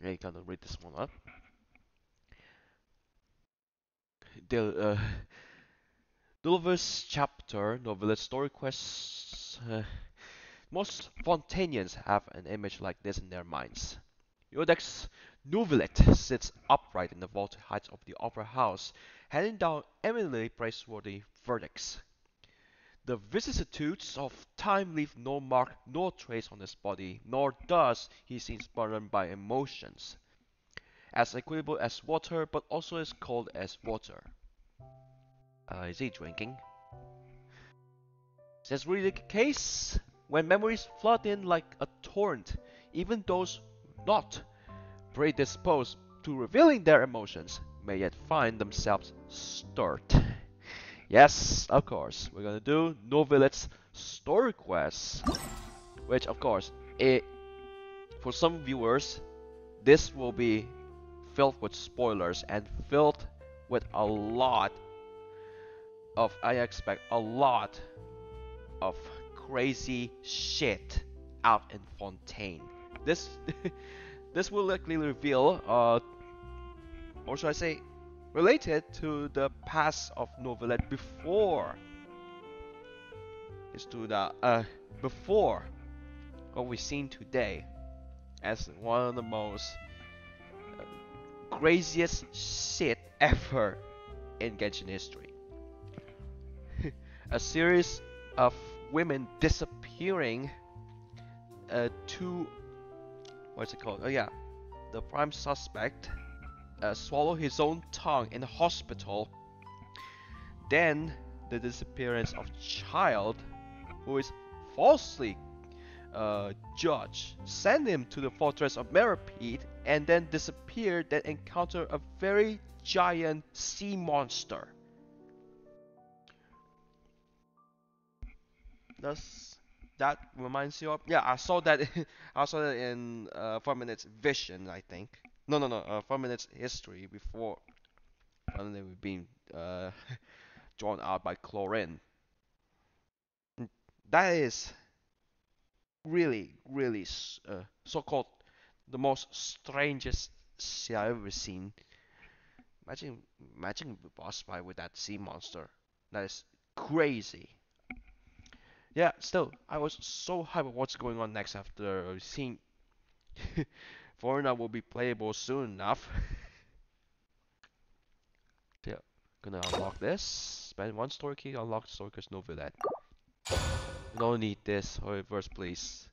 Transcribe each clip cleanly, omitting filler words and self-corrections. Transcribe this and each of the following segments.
I gotta read this one up. The Dulver's chapter, Novelet story quests. Most Fontanians have an image like this in their minds. Yodex Novelet sits upright in the vaulted heights of the Opera House, handing down eminently praiseworthy verdicts. The vicissitudes of time leave no mark nor trace on his body, nor does he seem burdened by emotions. As equable as water, but also as cold as water. Is he drinking? Is this really the case? When memories flood in like a torrent, even those not predisposed to revealing their emotions may yet find themselves stirred. Yes, of course, we're gonna do Novelet's story quest, which of course, for some viewers, this will be filled with spoilers and filled with a lot of, I expect a lot of crazy shit out in Fontaine. This this will likely reveal, or should I say, related to the past of Novelet before. Is to the before what we've seen today as one of the most craziest shit ever in Genshin history. A series of women disappearing to what's it called? Oh yeah, the prime suspect swallowed his own tongue in the hospital. Then the disappearance of child who is falsely judged, send him to the fortress of Meropide, and then disappeared, then encounter a very giant sea monster. Does that reminds you of? Yeah, I saw that. I saw that in 4 minutes vision, I think. No, no, no. 4 minutes history before finally we've been drawn out by Chlorine. That is really, really so-called the most strangest shit I've ever seen. Imagine the boss fight with that sea monster. That is crazy. Yeah, still, I was so hyped with what's going on next after seeing Foreigner will be playable soon enough. Yeah, gonna unlock this. Spend one story key, unlock story quest Novelet. We don't need this, reverse please.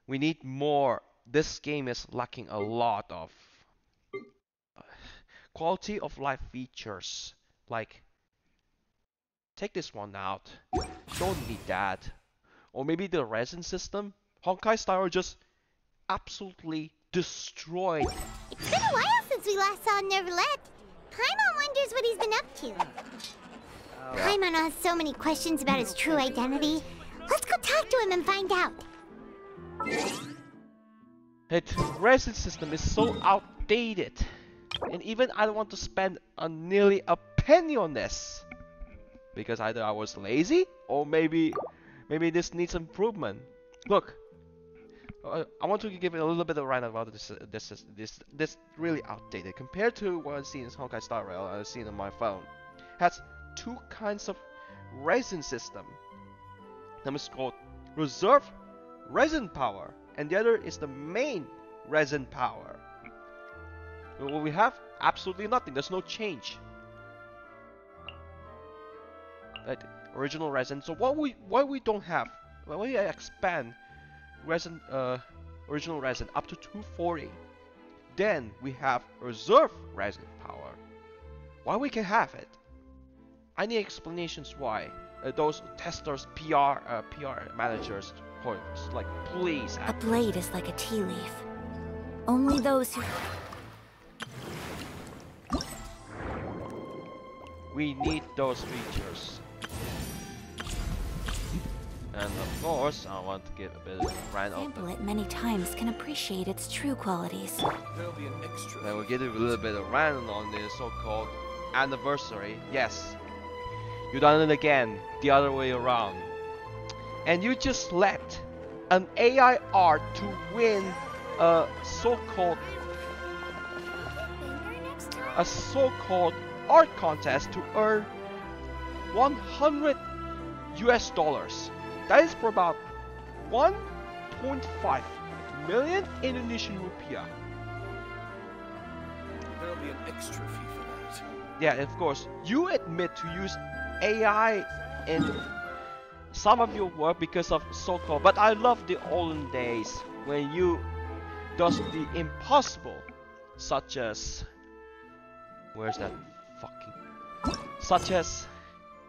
We need more. This game is lacking a lot of quality of life features. Like, take this one out. Don't need that. Or maybe the resin system. Honkai Star just absolutely destroyed. It's been a while since we last saw Neverlet. Paimon wonders what he's been up to. Paimon has so many questions about his true identity. Let's go talk to him and find out. Its resin system is so outdated. And even I don't want to spend nearly a penny on this. Because either I was lazy or maybe this needs improvement. Look, I want to give it a little bit of a rant about this really outdated compared to what I've seen in Honkai Star Rail. I've seen on my phone. It has two kinds of resin system. One is called reserve resin power, and the other is the main resin power. What we have? Absolutely nothing. There's no change. Right? Original resin. So what we don't have? Why we expand resin original resin up to 240? Then we have reserve resin power. Why we can have it? I need explanations why. Those testers, PR managers, like please. A blade is like a tea leaf. Only those who... We need those features. And of course, I want to give a bit of a rant of sample it many times can appreciate its true qualities. There'll be an extra. Then we'll give it a little bit of rant on this so-called anniversary. Yes, you done it again, the other way around. And you just let an AI art to win a so-called a so-called art contest to earn 100 US dollars. That is for about 1.5 million Indonesian rupiah. There'll be an extra fee for that. Yeah, of course, you admit to use AI in some of your work because of so-called, but I love the olden days when you does the impossible, such as, where's that fucking, such as,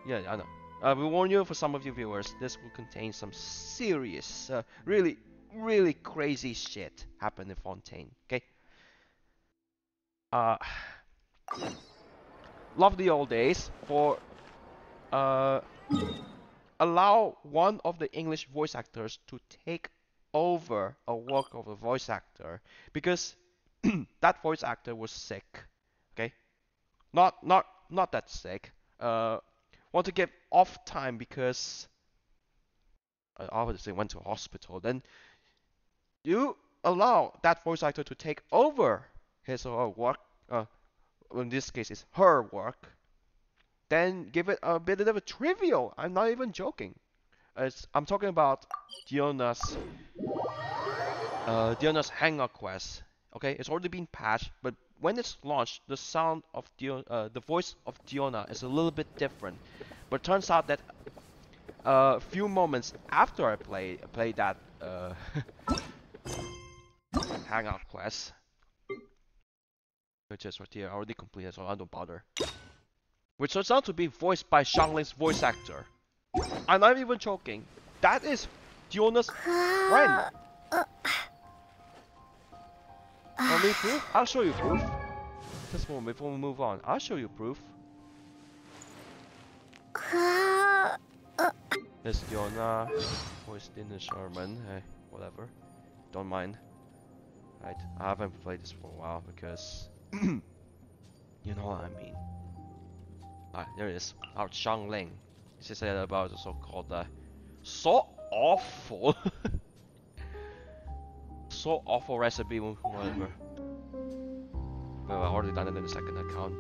yeah, I know. We warn you, for some of you viewers, this will contain some serious, really crazy shit happen in Fontaine. Okay. Love the old days for allow one of the English voice actors to take over a work of a voice actor because that voice actor was sick. Okay, not that sick. Want to give off time because obviously went to a hospital. Then you allow that voice actor to take over his or her work. In this case, it's her work. Then give it a bit of a trivial. I'm not even joking. I'm talking about Diona's Hangout Quest. Okay, it's already been patched, but when it's launched, the sound of the voice of Diona is a little bit different. But it turns out that a few moments after I play that Hangout Quest, which is right here, I already completed, so I don't bother. Which turns out to be voiced by Xiangling's voice actor. I'm not even joking. That is Diona's friend. Want me proof? I'll show you proof. Just a moment before we move on. I'll show you proof. This Diona voiced in the Sherman. Hey, whatever. Don't mind. Right, I haven't played this for a while because you know what I mean. There it is. Our Xiangling. She said about the so-called so awful so awful recipe, whatever. Well, I already done it in the second account.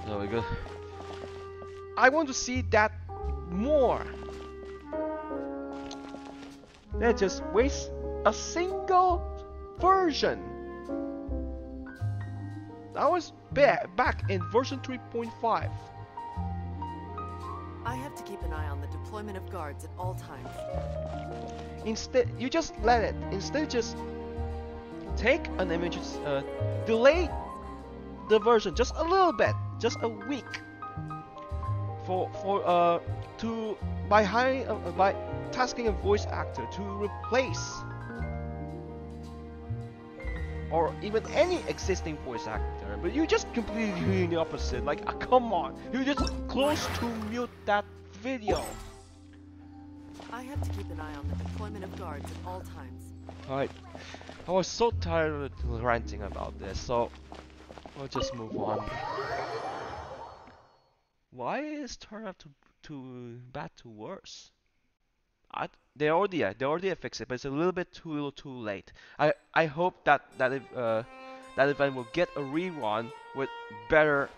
There we go. I want to see that more. They just waste a single version. That was back in version 3.5. I have to keep an eye on the deployment of guards at all times. Instead, you just let it. Instead, just take an image, delay the version just a little bit, just a week, by tasking a voice actor to replace or even any existing voice actor, but you just completely doing the opposite. Like, come on, you just close to mute that video. I have to keep an eye on the deployment of guards at all times. Alright, I was so tired of ranting about this, so we'll just move on. Why is it turned out to bad to worse? They already fixed it, but it's a little bit too late. I hope that event will get a rerun with better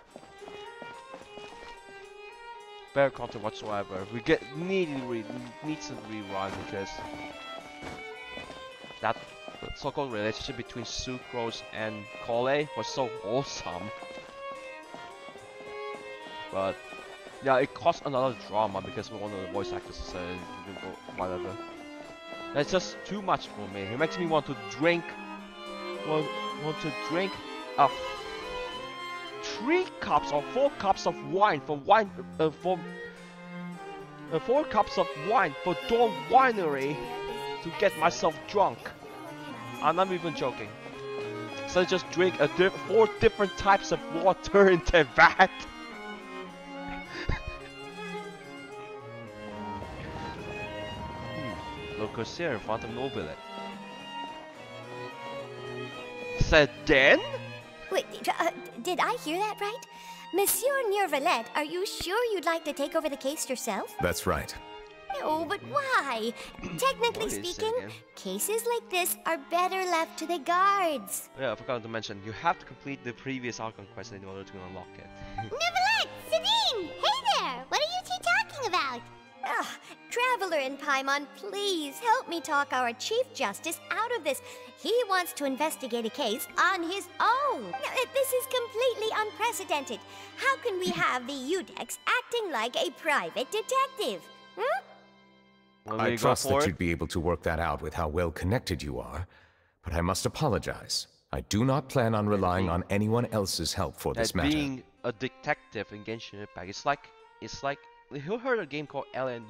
content whatsoever. We needs a rerun because that so-called relationship between Sucrose and Collei was so wholesome. But yeah, it caused another drama because one of the voice actors said whatever. That's just too much for me. It makes me want to drink. Want to drink 3 cups or 4 cups of wine for 4 cups of wine for Dawn Winery to get myself drunk. I'm not even joking. So just drink 4 different types of water in the vat. Le Corsair in front of Nobilet. Said then? Wait, did I hear that right? Monsieur Neuvillette, are you sure you'd like to take over the case yourself? That's right. No, but why? Technically What is it speaking, again? cases like this are better left to the guards. Yeah, I forgot to mention, you have to complete the previous Archon quest in order to unlock it. Neverlet! Sidine! Hey there! What are you two talking about? Ah, Traveler and Paimon, please help me talk our Chief Justice out of this. He wants to investigate a case on his own. Now, this is completely unprecedented. How can we have the Udex acting like a private detective? Hmm? When I we go trust that forward, you'd be able to work that out with how well connected you are, but I must apologize. I do not plan on relying on anyone else's help for this that matter. being a detective in Genshin Impact, it's like, you heard a game called L.A.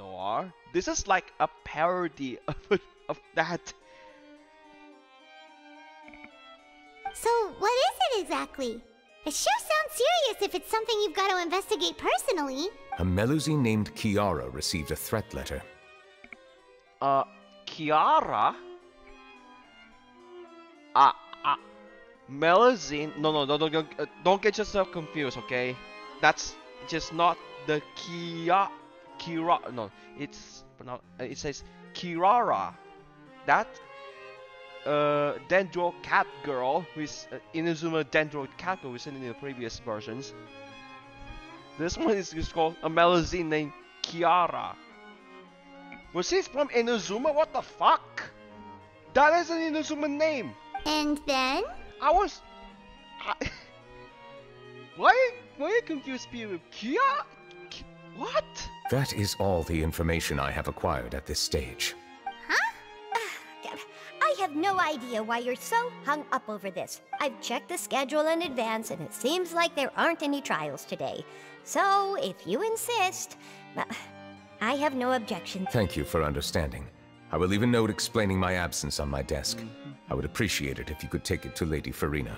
This is like a parody of that. So, what is it exactly? It sure sounds serious if it's something you've got to investigate personally. A Melusine named Kiara received a threat letter. Kiara? Melusine? No, don't get yourself confused, okay? That's just not the Kira. No, it says Kirara. That Dendro Cat Girl, who is Inazuma Dendro Cat Girl, who is in the previous versions. This one is just called a Melusine named Kiara. Was he from Inazuma? What the fuck? That is an Inazuma name. And then? Why you confused me with Kia? What? That is all the information I have acquired at this stage. I have no idea why you're so hung up over this. I've checked the schedule in advance, and it seems like there aren't any trials today. So, if you insist, I have no objection. Thank you for understanding. I will leave a note explaining my absence on my desk. I would appreciate it if you could take it to Lady Farina.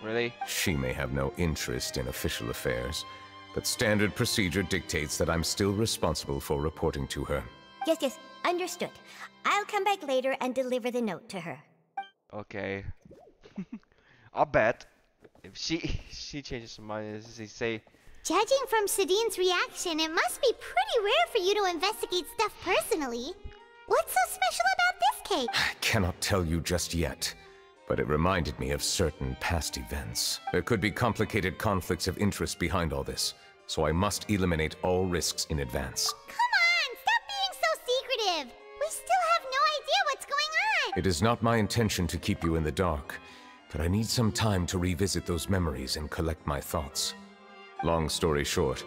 Really? She may have no interest in official affairs, but standard procedure dictates that I'm still responsible for reporting to her. Yes, understood. I'll come back later and deliver the note to her. Okay. I'll bet if she changes her mind, she say, Judging from Sidine's reaction, it must be pretty rare for you to investigate stuff personally. What's so special about this case? I cannot tell you just yet, but it reminded me of certain past events. There could be complicated conflicts of interest behind all this, so I must eliminate all risks in advance. Come on, stop being so secretive. We still have no idea what's going on. It is not my intention to keep you in the dark, but I need some time to revisit those memories and collect my thoughts. Long story short,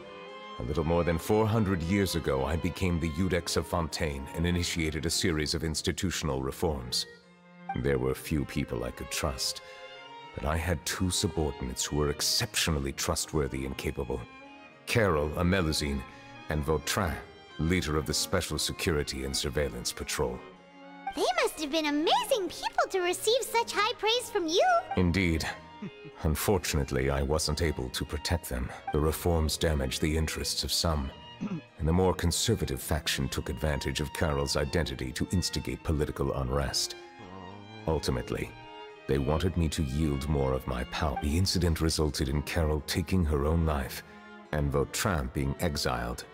a little more than 400 years ago, I became the Udex of Fontaine and initiated a series of institutional reforms. There were few people I could trust, but I had two subordinates who were exceptionally trustworthy and capable. Carol, a Melusine, and Vautrin, leader of the Special Security and Surveillance Patrol. They must have been amazing people to receive such high praise from you. Indeed. Unfortunately, I wasn't able to protect them. The reforms damaged the interests of some, and the more conservative faction took advantage of Carol's identity to instigate political unrest. Ultimately, they wanted me to yield more of my power. The incident resulted in Carol taking her own life, and Vautrin being exiled.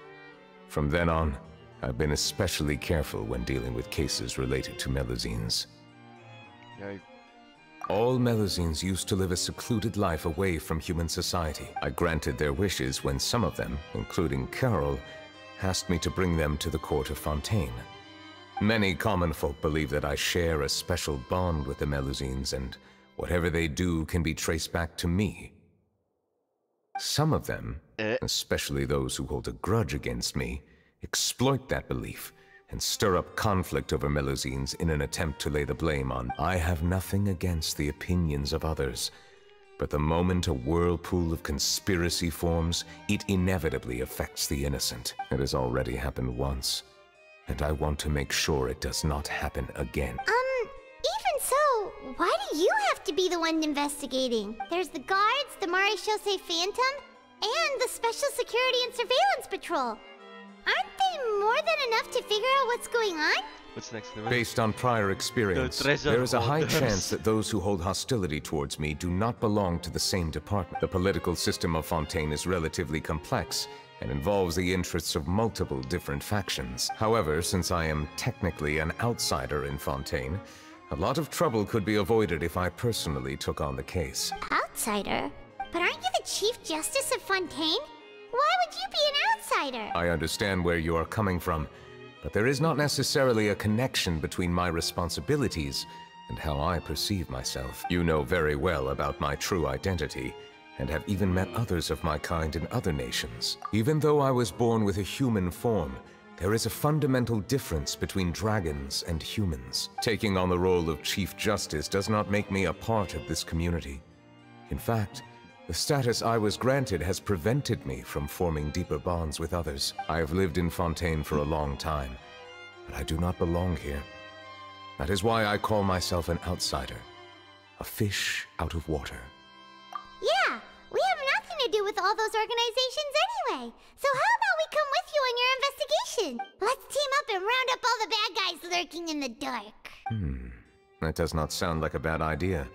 From then on, I've been especially careful when dealing with cases related to Melusines. yeah, All Melusines used to live a secluded life away from human society. I granted their wishes when some of them, including Carol, asked me to bring them to the court of Fontaine. Many common folk believe that I share a special bond with the Melusines, and whatever they do can be traced back to me. Some of them, especially those who hold a grudge against me, exploit that belief and stir up conflict over Melusines in an attempt to lay the blame on. I have nothing against the opinions of others, but the moment a whirlpool of conspiracy forms, it inevitably affects the innocent. It has already happened once, and I want to make sure it does not happen again. Even so, why do you have to be the one investigating? There's the guards, the Marechaussee Phantom, and the Special Security and Surveillance Patrol. Aren't they more than enough to figure out what's going on? what's next? Based on prior experience, The treasure there is a high holders. chance that those who hold hostility towards me do not belong to the same department. The political system of Fontaine is relatively complex, and involves the interests of multiple different factions. However, since I am technically an outsider in Fontaine, a lot of trouble could be avoided if I personally took on the case. Outsider? But aren't you the Chief Justice of Fontaine? Why would you be an outsider? I understand where you are coming from, but there is not necessarily a connection between my responsibilities and how I perceive myself. You know very well about my true identity, and have even met others of my kind in other nations. Even though I was born with a human form, there is a fundamental difference between dragons and humans. Taking on the role of Chief Justice does not make me a part of this community. In fact, the status I was granted has prevented me from forming deeper bonds with others. I have lived in Fontaine for a long time, but I do not belong here. That is why I call myself an outsider, a fish out of water. Yeah, we have nothing to do with all those organizations anyway. So how about we come with you on your investigation? Let's team up and round up all the bad guys lurking in the dark. That does not sound like a bad idea.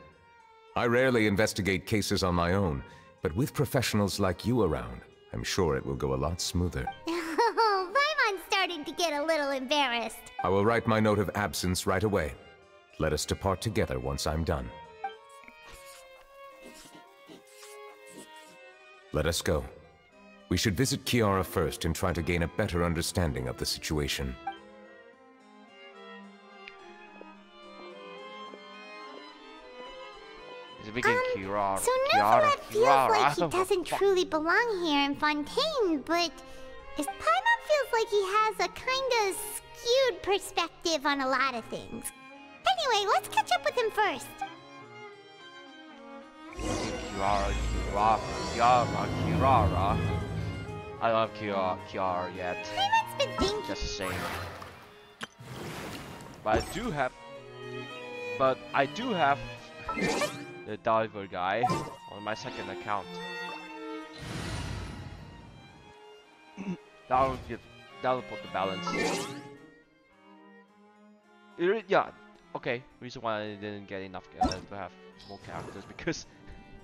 I rarely investigate cases on my own, but with professionals like you around, I'm sure it will go a lot smoother. Oh, Paimon's starting to get a little embarrassed. I will write my note of absence right away. Let us depart together once I'm done. Let us go. We should visit Kiara first and try to gain a better understanding of the situation. Kiara. So Neuvillette feels like he doesn't truly belong here in Fontaine, but Paimon feels like he has a kinda skewed perspective on a lot of things. Anyway, let's catch up with him first. Kiara. I love Kiara yet. Paimon's been thinking. Just the same. But I do have the diver guy on my second account. That'll put the balance. Yeah, okay. Reason why I didn't get enough to have more characters because,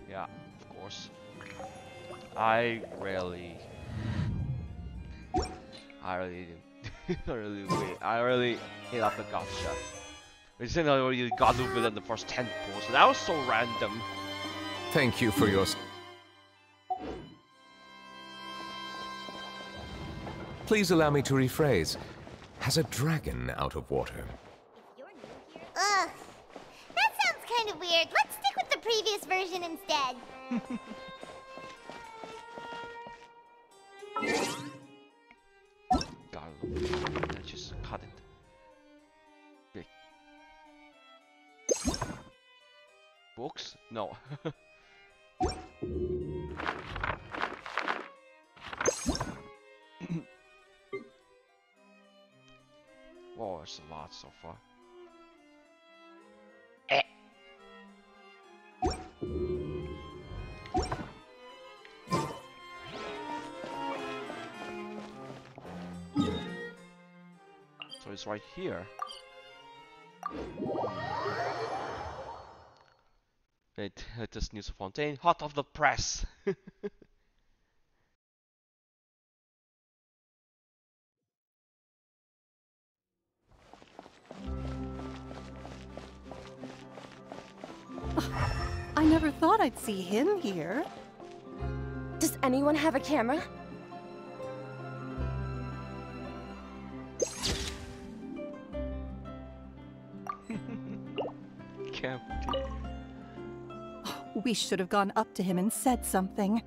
yeah, of course. I really hit up the gotcha. We said I already got Neuvillette in the first 10 pulls, so that was so random. Thank you for your... Please allow me to rephrase. Has a dragon out of water? Ugh. That sounds kind of weird. Let's stick with the previous version instead. God, I just cut it. Books? No. Whoa, it's a lot so far. So it's right here. Latest news of Fontaine, hot off the press. I never thought I'd see him here. Does anyone have a camera? Camp. We should have gone up to him and said something.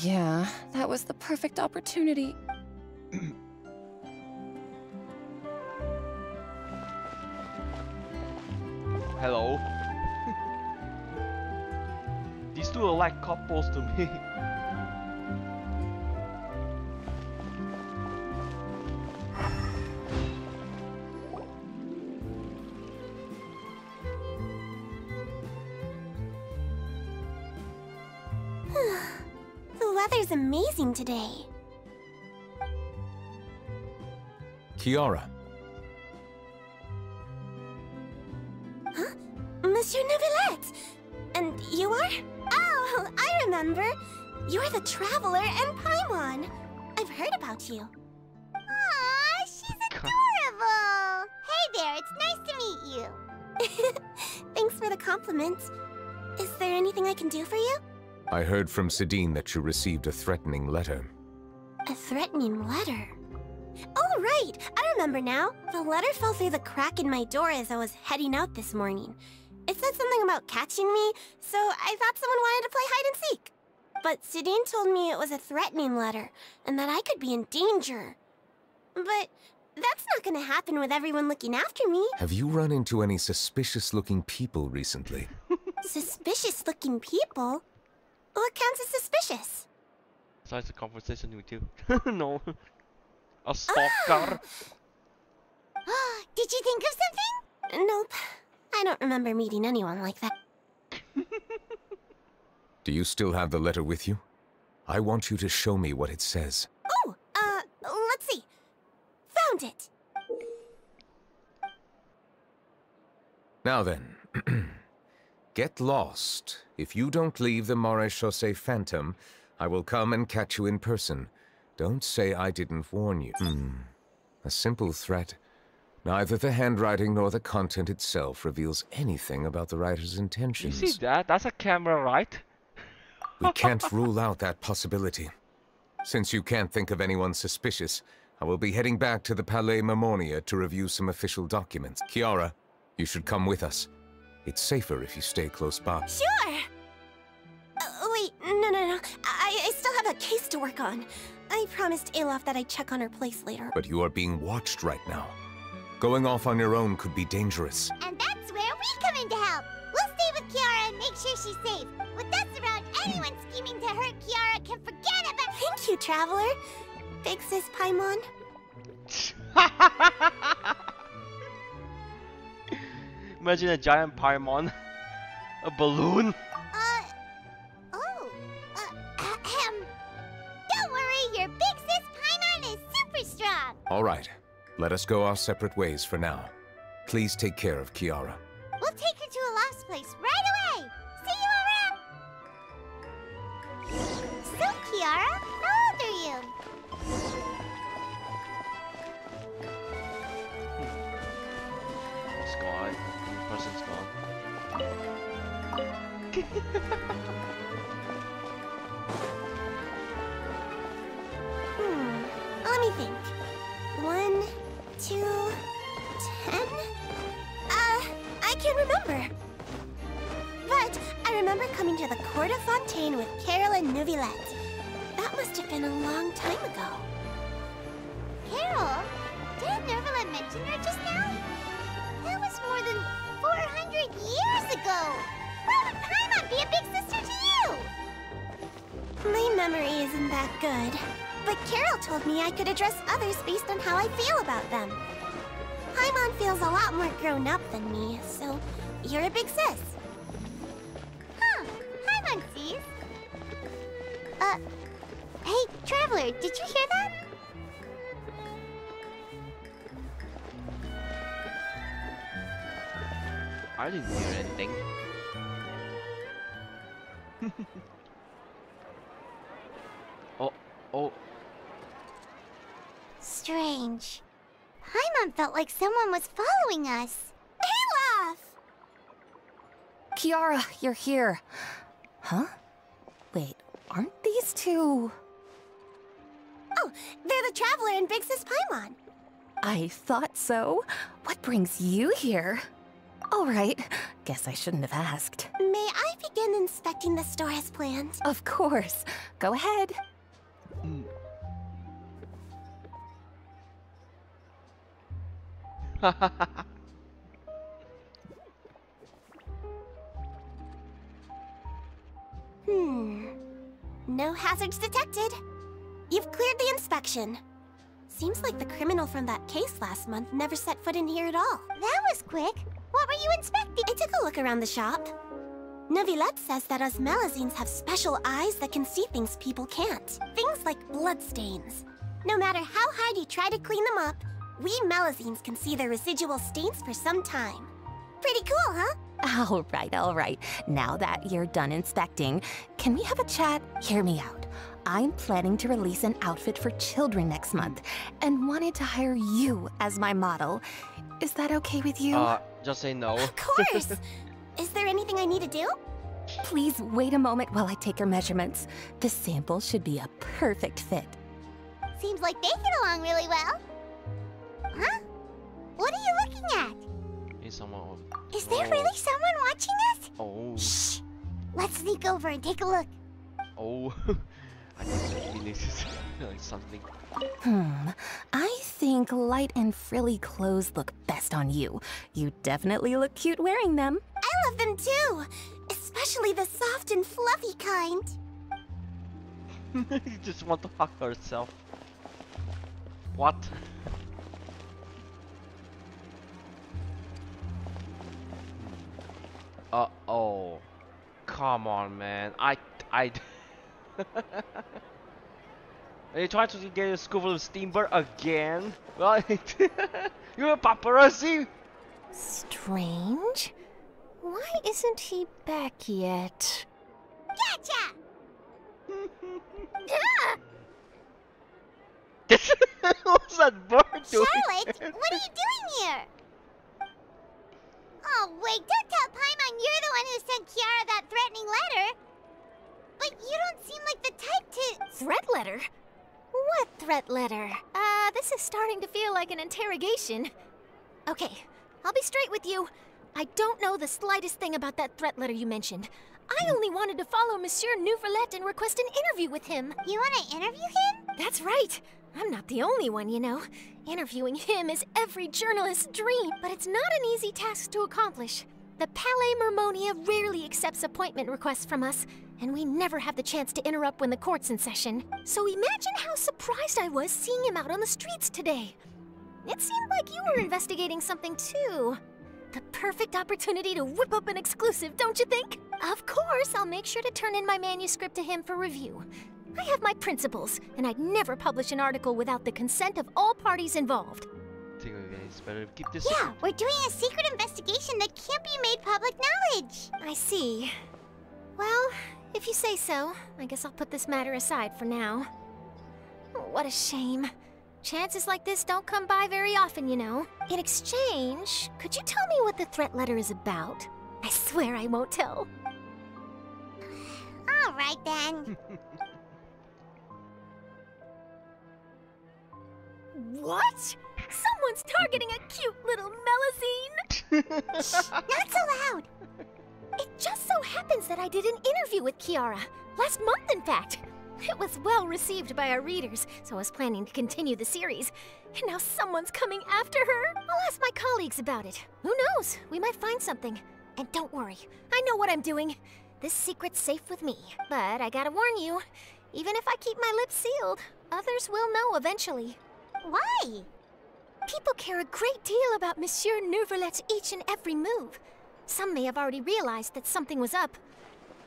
Yeah, that was the perfect opportunity. Hello. These two are like couples to me. The weather's amazing today. Kiara. Huh? Monsieur Neuvillette! And you are? Oh, I remember. You're the Traveler and Paimon. I've I've heard about you. Aw, she's adorable! Hey there, it's nice to meet you. Thanks for the compliment. Is there anything I can do for you? I heard from Sidine that you received a threatening letter. A threatening letter? Oh, right! I remember now. The letter fell through the crack in my door as I was heading out this morning. It said something about catching me, so I thought someone wanted to play hide and seek. But Sidine told me it was a threatening letter, and that I could be in danger. But that's not gonna happen with everyone looking after me. Have you run into any suspicious-looking people recently? Suspicious-looking people? What counts as suspicious? So it's a conversation with you. No. A stalker. Did you think of something? Nope. I don't remember meeting anyone like that. Do you still have the letter with you? I want you to show me what it says. Oh, let's see. Found it. Now then, get lost. If you don't leave the Maréchaussée Phantom, I will come and catch you in person. Don't say I didn't warn you. A simple threat. Neither the handwriting nor the content itself reveals anything about the writer's You intentions. see that? That's a camera, right? We can't rule out that possibility. Since you can't think of anyone suspicious, I will be heading back to the Palais Mermonia to review some official documents. Kiara, you should come with us. It's safer if you stay close by. Sure. Wait, no. I still have a case to work on. I promised Alof that I'd check on her place later. But you are being watched right now. Going off on your own could be dangerous. And that's where we come in to help. We'll stay with Kiara and make sure she's safe. With us around, anyone scheming to hurt Kiara can forget about— Thank you, Traveler. Big Sis Paimon. Imagine a giant Paimon. A balloon. Don't worry, your Big Sis Paimon is super strong. All right, let us go our separate ways for now. Please take care of Kiara. We'll take her to Alaf's place right away. See you around. So, Kiara, how old are you? It's gone. The person's gone. Let me think. 1, 2, 10? I can't remember. But I remember coming to the Court of Fontaine with Carol and Neuvillette. That must have been a long time ago. Carol? Didn't Neuvillette mention her just now? That was more than 400 years ago. Why would Paimon be a big sister to you? My memory isn't that good. But Carol told me I could address others based on how I feel about them. Paimon feels a lot more grown up than me, so you're a big sis. Huh, Paimon sees. Hey, Traveler, did you hear that? I didn't hear anything. Oh. Strange. Paimon felt like someone was following us. Alof! Kiara, you're here. Huh? Wait, aren't these two... Oh, they're the Traveler and Big Sis Paimon. I thought so. What brings you here? All right, guess I shouldn't have asked. May I begin inspecting the store as planned? Of course. Go ahead. No hazards detected. You've cleared the inspection. Seems like the criminal from that case last month never set foot in here at all. That was quick. What were you inspecting? I took a look around the shop. Neuvillette says that us Melusines have special eyes that can see things people can't. Things like bloodstains. No matter how hard you try to clean them up, we Melusines can see the residual stains for some time. Pretty cool, huh? All right. Now that you're done inspecting, can we have a chat? Hear me out. I'm planning to release an outfit for children next month and wanted to hire you as my model. Is that okay with you? Just say no. Of course! Is there anything I need to do? Please wait a moment while I take your measurements. The sample should be a perfect fit. Seems like they get along really well. Huh? What are you looking at? Is someone... Is there really someone watching us? Oh. Shh! Let's sneak over and take a look. Oh. I think he needs like something. I think light and frilly clothes look best on you. You definitely look cute wearing them. I love them too! Especially the soft and fluffy kind. You just want to hug herself. What? Oh. Come on, man. I Are you trying to get a scoop of steamboat again? Well, you're a paparazzi? Strange. Why isn't he back yet? Gotcha! What's that bird doing? Charlotte, what are you doing here? Oh, wait, don't tell Paimon you're the one who sent Kiara that threatening letter. But you don't seem like the type to... Threat letter? What threat letter? This is starting to feel like an interrogation. Okay, I'll be straight with you. I don't know the slightest thing about that threat letter you mentioned. I only wanted to follow Monsieur Neuvillette and request an interview with him. You want to interview him? That's right. I'm not the only one, you know. Interviewing him is every journalist's dream, but it's not an easy task to accomplish. The Palais Mermonia rarely accepts appointment requests from us, and we never have the chance to interrupt when the court's in session. So imagine how surprised I was seeing him out on the streets today. It seemed like you were investigating something too. The perfect opportunity to whip up an exclusive, don't you think? Of course, I'll make sure to turn in my manuscript to him for review. I have my principles, and I'd never publish an article without the consent of all parties involved. Think guys better keep this. Yeah, we're doing a secret investigation that can't be made public knowledge. I see. Well, if you say so, I guess I'll put this matter aside for now. What a shame. Chances like this don't come by very often, you know. In exchange, could you tell me what the threat letter is about? I swear I won't tell. All right, then. What? Someone's targeting a cute little Melusine? Shh, not so loud. It just so happens that I did an interview with Kiara. Last month, in fact. It was well received by our readers, so I was planning to continue the series. And now someone's coming after her. I'll ask my colleagues about it. Who knows? We might find something. And don't worry, I know what I'm doing. This secret's safe with me. But I gotta warn you, even if I keep my lips sealed, others will know eventually. Why? People care a great deal about Monsieur Neuvillette's each and every move. Some may have already realized that something was up.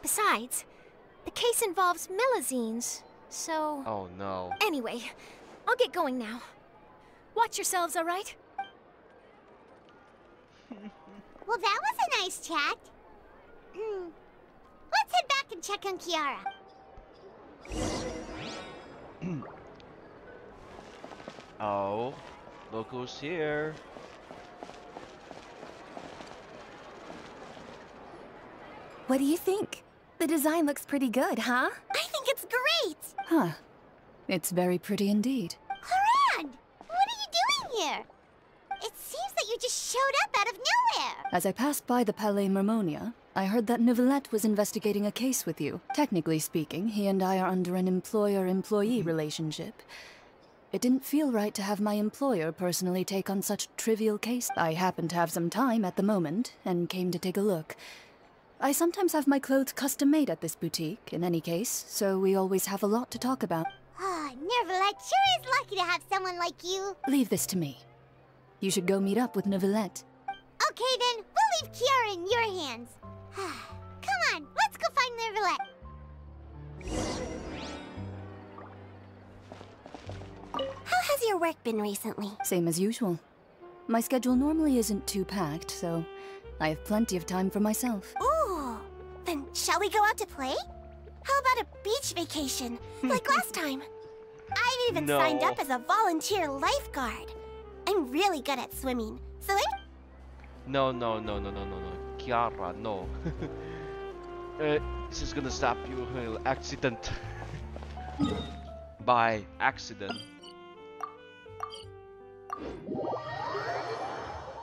Besides, the case involves Melusines, so... Oh no. Anyway, I'll get going now. Watch yourselves, all right? Well, that was a nice chat. Let's head back and check on Kiara. Oh, look who's here. What do you think? The design looks pretty good, huh? I think it's great! Huh. It's very pretty indeed. Harand! What are you doing here? It seems that you just showed up out of nowhere! As I passed by the Palais Mermonia, I heard that Neuvillette was investigating a case with you. Technically speaking, he and I are under an employer-employee relationship. It didn't feel right to have my employer personally take on such a trivial case. I happened to have some time at the moment, and came to take a look. I sometimes have my clothes custom-made at this boutique, in any case, so we always have a lot to talk about. Ah, Neuvillette sure is lucky to have someone like you. Leave this to me. You should go meet up with Neuvillette. Okay then, we'll leave Kiara in your hands. Come on, let's go find Neuvillette. How has your work been recently? Same as usual. My schedule normally isn't too packed, so I have plenty of time for myself. Ooh, then shall we go out to play? How about a beach vacation, like last time? I've even signed up as a volunteer lifeguard. I'm really good at swimming, so No. Kiara, no. This is gonna stop you accident. By accident.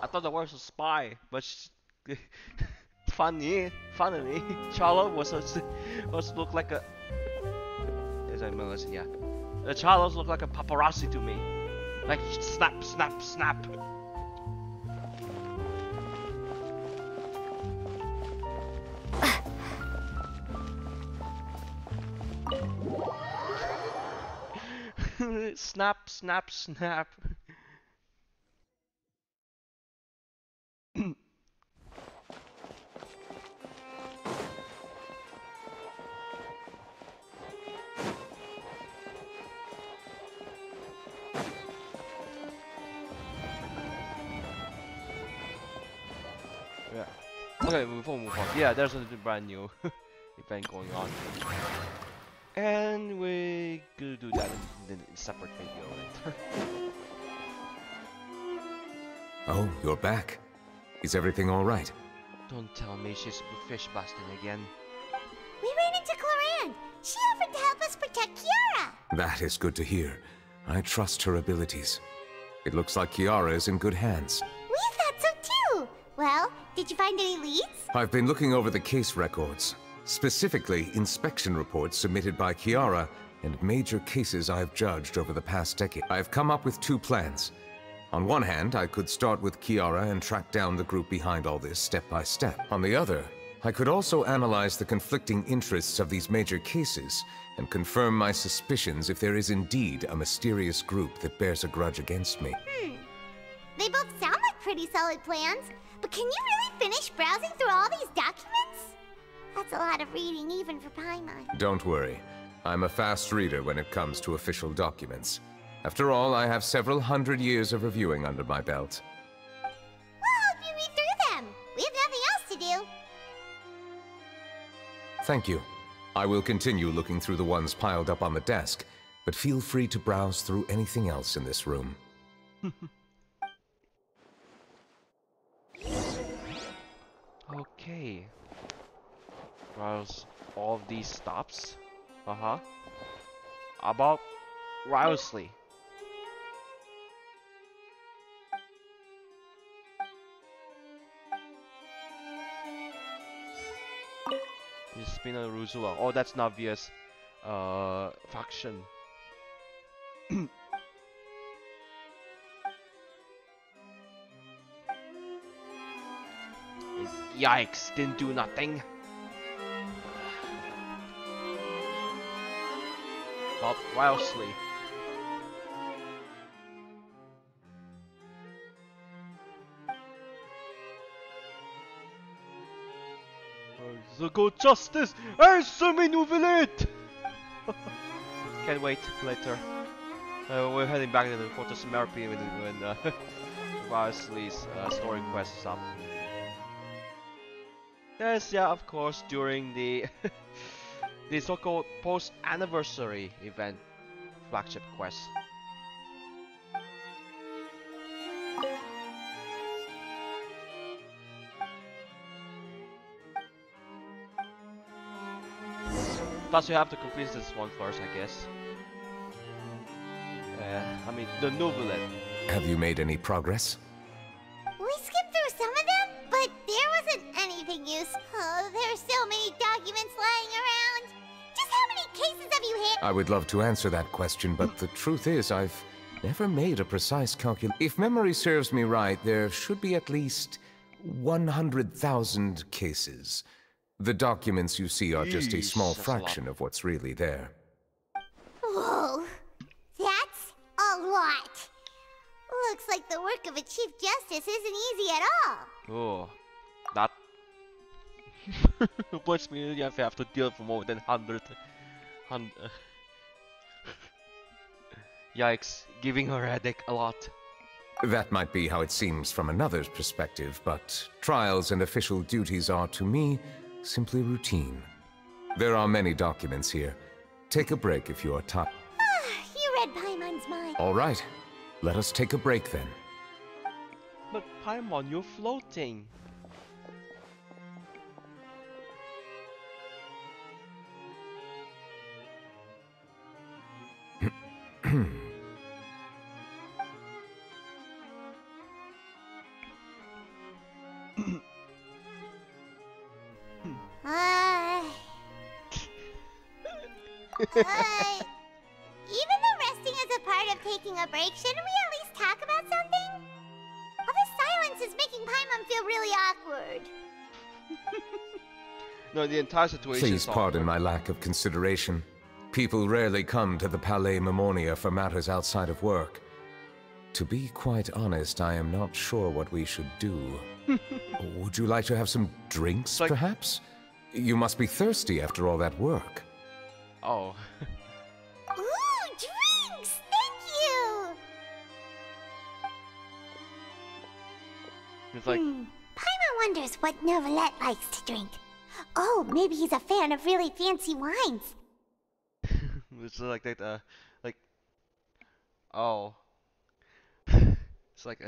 I thought the word was a spy, but funnily, Charlotte was look like a. Is that Melissa? Yeah. The Charlotte looked like a paparazzi to me. Like snap, snap, snap. Snap, snap, snap. Yeah. Okay, move on. Yeah, there's a brand new event going on. And we're gonna do that in a separate video later. Oh, you're back. Is everything all right? Don't tell me she's fish busting again. we ran into Cloran. She offered to help us protect Kiara. That is good to hear. I trust her abilities. It looks like Kiara is in good hands. We thought so too. Well, did you find any leads? I've been looking over the case records. Specifically, inspection reports submitted by Kiara and major cases I've judged over the past decade. I've come up with two plans. On one hand, I could start with Kiara and track down the group behind all this step by step. On the other, I could also analyze the conflicting interests of these major cases and confirm my suspicions if there is indeed a mysterious group that bears a grudge against me. They both sound like pretty solid plans, but can you really finish browsing through all these documents? That's a lot of reading even for Paimon. Don't worry. I'm a fast reader when it comes to official documents. After all, I have several hundred years of reviewing under my belt. We'll help you read through them. We have nothing else to do. Thank you. I will continue looking through the ones piled up on the desk, but feel free to browse through anything else in this room. Okay. Browse all of these stops. About Riosley. Spina Ruzula. Oh, that's Navia's faction. Yikes, didn't do nothing. About Riosley. The good justice, answer me, Nouvellette! Can't wait later. We're heading back to the Fortress of Merpy when Riosley's story quest is up. Yes, yeah, of course, during the the so-called post-anniversary event flagship quest. Plus, you have to complete this one first, I guess. I mean, the Nouvellette. Have you made any progress? We skipped through some of them, but there wasn't anything useful. Oh, there's so many documents lying around. Just how many cases have you hit? I would love to answer that question, but the truth is I've never made a precise calculation. If memory serves me right, there should be at least 100,000 cases. The documents you see are just a small fraction of what's really there. Whoa, that's a lot. Looks like the work of a Chief Justice isn't easy at all. Oh, that puts me. You have to deal for more than 100. Yikes, giving her headache a lot. That might be how it seems from another's perspective, but trials and official duties are, to me, simply routine. There are many documents here. Take a break if you are tired. You read Paimon's mind. All right. Let us take a break then. But Paimon, you're floating. Even though resting is a part of taking a break, shouldn't we at least talk about something? All this silence is making Paimon feel really awkward. No, the entire situation Please is pardon awkward. my lack of consideration. People rarely come to the Palais Mermonia for matters outside of work. To be quite honest, I am not sure what we should do. Would you like to have some drinks, Like- perhaps? You must be thirsty after all that work. Oh. Ooh, drinks! Thank you! It's like, Paimon wonders what Novelette likes to drink. Oh, maybe he's a fan of really fancy wines. it's like that, oh. It's like,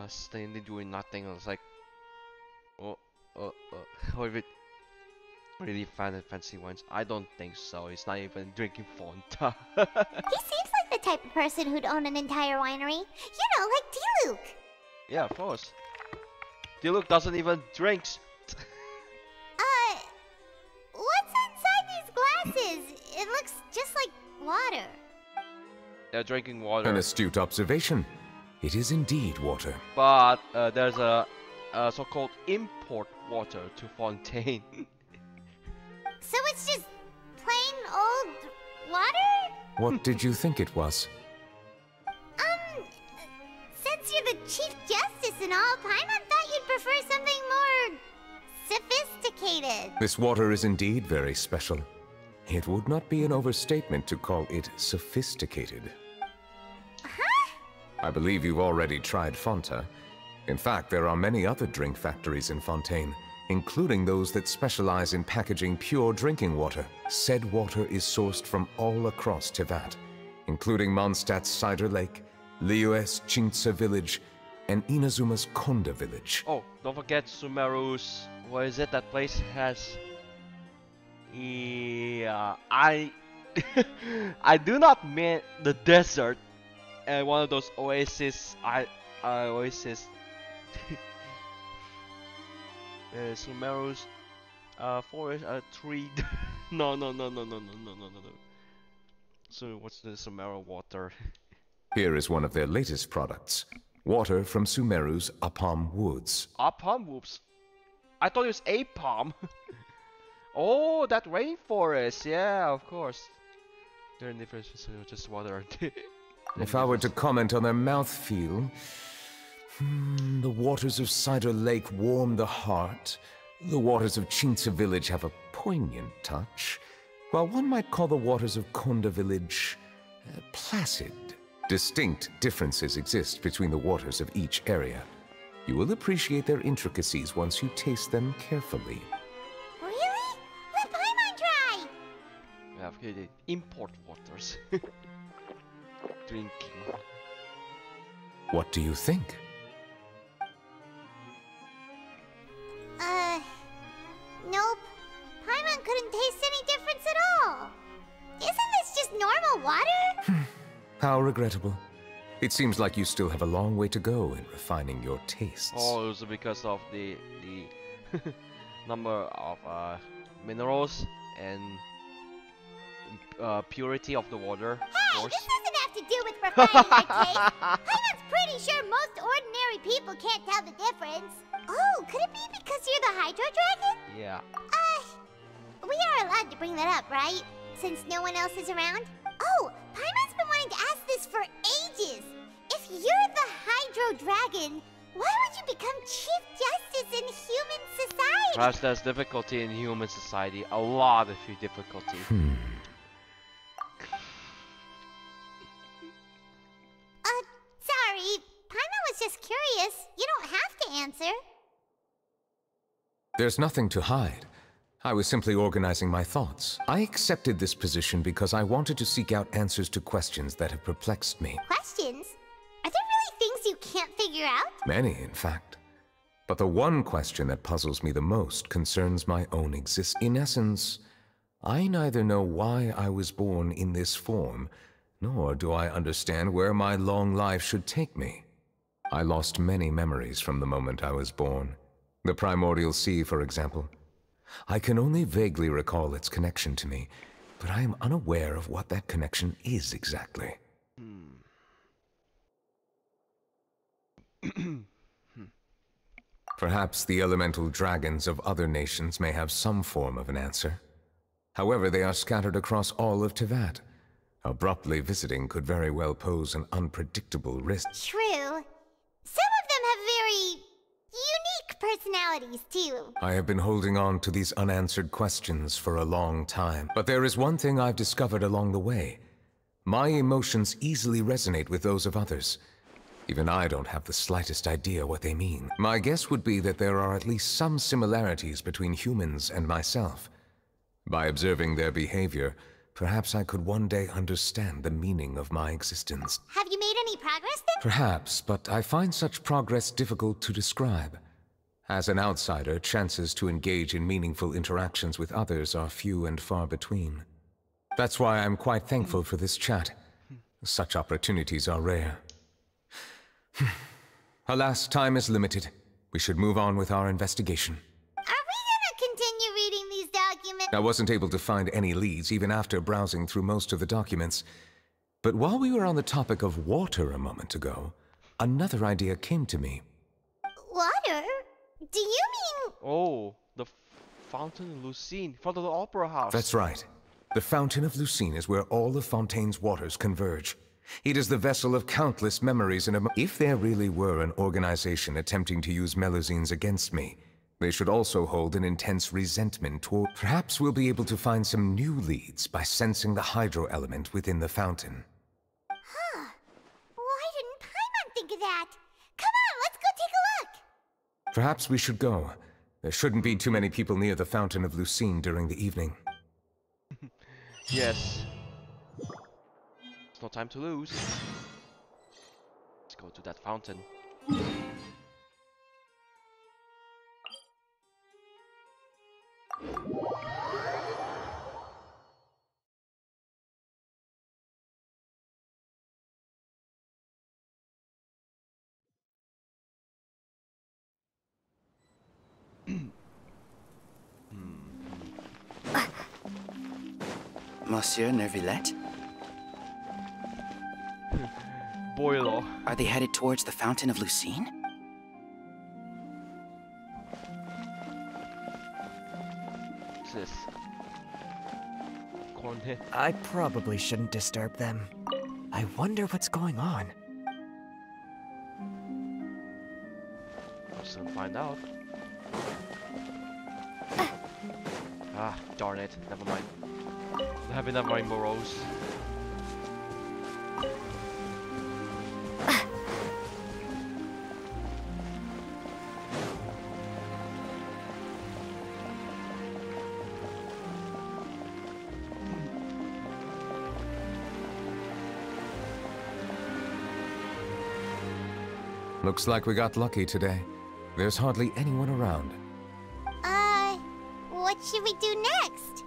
standing doing nothing. I was like, oh, if it really fancy wines? I don't think so. He's not even drinking Fanta. He seems like the type of person who'd own an entire winery. You know, like Diluc. Yeah, of course. Diluc doesn't even drinks. What's inside these glasses? It looks just like water. They're drinking water. An astute observation. It is indeed water. But there's a so-called import water to Fontaine. So it's just plain old water? What did you think it was? Since you're the Chief Justice and all, Paimon thought you'd prefer something more sophisticated. This water is indeed very special. It would not be an overstatement to call it sophisticated. Huh? I believe you've already tried Fanta. In fact, there are many other drink factories in Fontaine, including those that specialize in packaging pure drinking water. Said water is sourced from all across Teyvat, including Mondstadt's Cider Lake, Liyue's Chintsa Village, and Inazuma's Konda Village. Oh, don't forget Sumeru's. What is it? That place has. Yeah, I do not mean the desert and one of those oasis. Oasis. Sumeru's forest, tree. No. So what's the Sumeru water? Here is one of their latest products. Water from Sumeru's Apam Woods. Apam whoops. I thought it was Apam. Oh, that rainforest. Yeah, of course. They're different, just water. If I were to comment on their mouthfeel, the waters of Cider Lake warm the heart. The waters of Chintsa Village have a poignant touch, while one might call the waters of Konda Village placid. Distinct differences exist between the waters of each area. You will appreciate their intricacies once you taste them carefully. Really? Let Paimon try! Yeah, okay, the import waters. Drinking. What do you think? Nope. Paimon couldn't taste any difference at all. Isn't this just normal water? How regrettable. It seems like you still have a long way to go in refining your tastes. Oh, it was because of the number of minerals and purity of the water. Hey, Of this course. doesn't have to do with refining your taste. Paimon's pretty sure most ordinary people can't tell the difference. Oh, could it be because you're the Hydro Dragon? Yeah. We are allowed to bring that up, right? Since no one else is around? Oh, Paimon's been wanting to ask this for ages. If you're the Hydro Dragon, why would you become Chief Justice in human society? Perhaps there's difficulty in human society. A lot of difficulty. Sorry, answer. There's nothing to hide. I was simply organizing my thoughts. I accepted this position because I wanted to seek out answers to questions that have perplexed me. Questions? Are there really things you can't figure out? Many, in fact. But the one question that puzzles me the most concerns my own existence. In essence, I neither know why I was born in this form, nor do I understand where my long life should take me. I lost many memories from the moment I was born. The primordial sea, for example. I can only vaguely recall its connection to me, but I am unaware of what that connection is exactly. Perhaps the elemental dragons of other nations may have some form of an answer. However, they are scattered across all of Teyvat. Abruptly visiting could very well pose an unpredictable risk. True. Some of them have very unique personalities, too. I have been holding on to these unanswered questions for a long time. But there is one thing I've discovered along the way. My emotions easily resonate with those of others. Even I don't have the slightest idea what they mean. My guess would be that there are at least some similarities between humans and myself. By observing their behavior, perhaps I could one day understand the meaning of my existence. Have you made any progress then? Perhaps, but I find such progress difficult to describe. As an outsider, chances to engage in meaningful interactions with others are few and far between. That's why I'm quite thankful for this chat. Such opportunities are rare. Alas, time is limited. We should move on with our investigation. Are we gonna continue reading these documents? I wasn't able to find any leads even after browsing through most of the documents. But while we were on the topic of water a moment ago, another idea came to me. Water? Do you mean... Oh, the Fountain of Lucine, in front of the Opera House. That's right. The Fountain of Lucine is where all of Fontaine's waters converge. It is the vessel of countless memories and if there really were an organization attempting to use Melusines against me, they should also hold an intense resentment toward... Perhaps we'll be able to find some new leads by sensing the hydro element within the fountain. Huh. Why didn't Paimon think of that? Come on, let's go take a look! Perhaps we should go. There shouldn't be too many people near the Fountain of Lucine during the evening. Yes. It's no time to lose. Let's go to that fountain. Monsieur Neuvillette? Boilo. Are they headed towards the Fountain of Lucine? What's this? Cornhead. I probably shouldn't disturb them. I wonder what's going on. We'll soon find out. Ah, darn it. Never mind. I have enough rainbow rose. Looks like we got lucky today. There's hardly anyone around. What should we do next?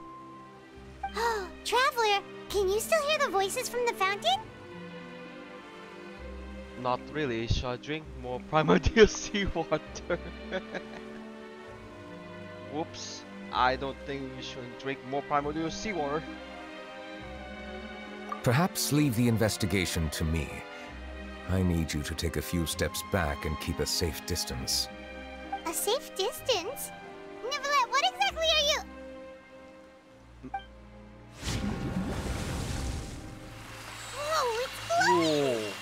Oh, Traveler, can you still hear the voices from the fountain? Not really. Shall I drink more primordial seawater? Whoops. I don't think we should drink more primordial seawater. Perhaps leave the investigation to me. I need you to take a few steps back and keep a safe distance. A safe distance? Neuvillette, what exactly are you... Whoa, it's glowing!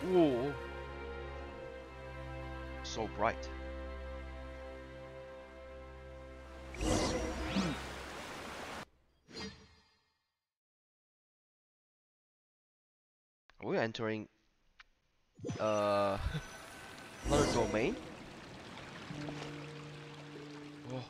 Whoa. Whoa. So bright. We're entering Another domain. Oh.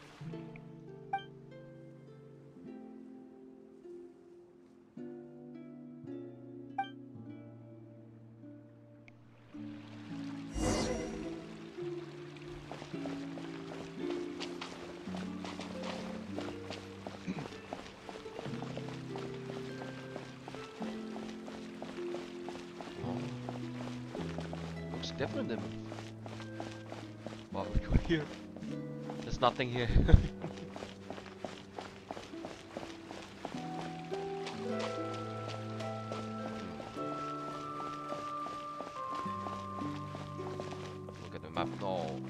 Looks different than. Well, we go here. There's nothing here. Look at the map. No.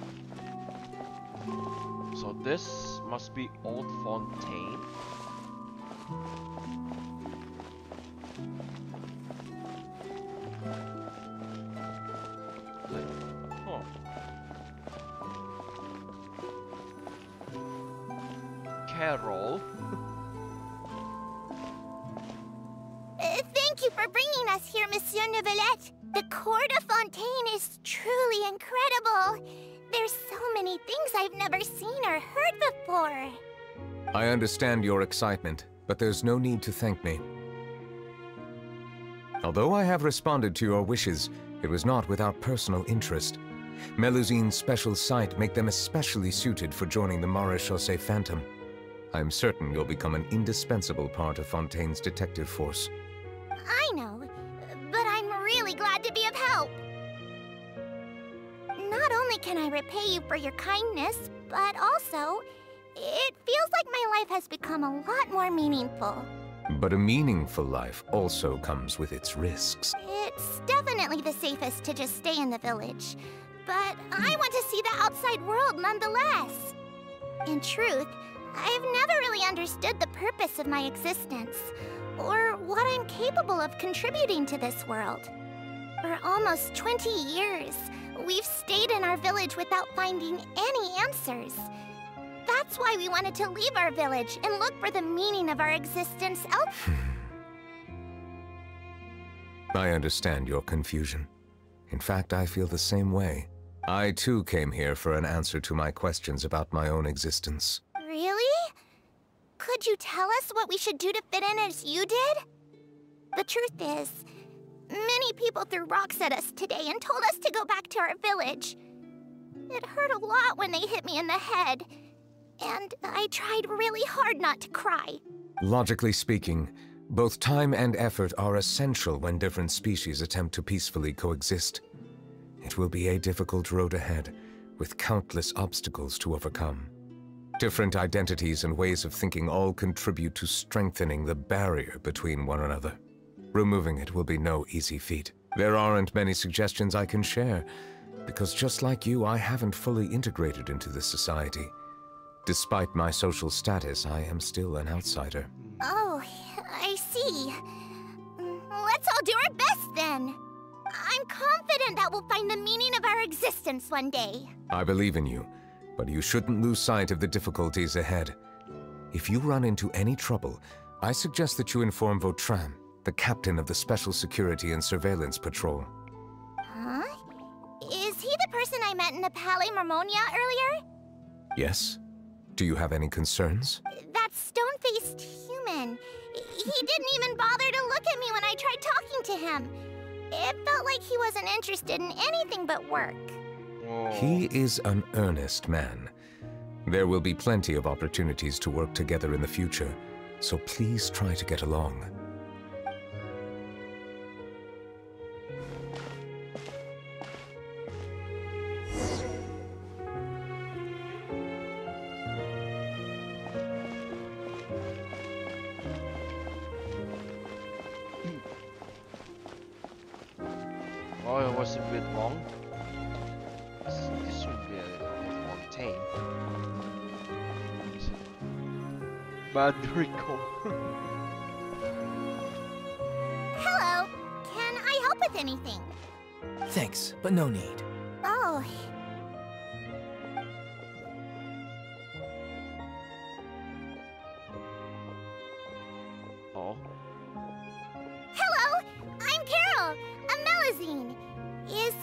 So this must be Old Fontaine. Carol. Thank you for bringing us here, Monsieur Neuvillette. The Court of Fontaine is truly incredible. There's so many things I've never seen or heard before. I understand your excitement, but there's no need to thank me. Although I have responded to your wishes, it was not without personal interest. Melusine's special sight make them especially suited for joining the Maréchaussée Phantom. I'm certain you'll become an indispensable part of Fontaine's detective force. I know, but I'm really glad to be of help. Not only can I repay you for your kindness, but also, it feels like my life has become a lot more meaningful. But a meaningful life also comes with its risks. It's definitely the safest to just stay in the village, but I want to see the outside world nonetheless. In truth, I've never really understood the purpose of my existence, or what I'm capable of contributing to this world. For almost 20 years, we've stayed in our village without finding any answers. That's why we wanted to leave our village and look for the meaning of our existence elsewhere. I understand your confusion. In fact, I feel the same way. I too came here for an answer to my questions about my own existence. Really? Could you tell us what we should do to fit in as you did? The truth is, many people threw rocks at us today and told us to go back to our village. It hurt a lot when they hit me in the head, and I tried really hard not to cry. Logically speaking, both time and effort are essential when different species attempt to peacefully coexist. It will be a difficult road ahead, with countless obstacles to overcome. Different identities and ways of thinking all contribute to strengthening the barrier between one another. Removing it will be no easy feat. There aren't many suggestions I can share, because just like you, I haven't fully integrated into this society. Despite my social status, I am still an outsider. Oh, I see. Let's all do our best then. I'm confident that we'll find the meaning of our existence one day. I believe in you, but you shouldn't lose sight of the difficulties ahead. If you run into any trouble, I suggest that you inform Vautrin, the captain of the Special Security and Surveillance Patrol. Huh? Is he the person I met in the Palais Marmonia earlier? Yes? Do you have any concerns? That stone-faced human. He didn't even bother to look at me when I tried talking to him. It felt like he wasn't interested in anything but work. He is an earnest man. There will be plenty of opportunities to work together in the future, so please try to get along. Oh, it was a bit long. This should be a Fontaine. Madrigal. Hello. Can I help with anything? Thanks, but no need. Oh. Oh. Hello. I'm Carol. A Melusine. Is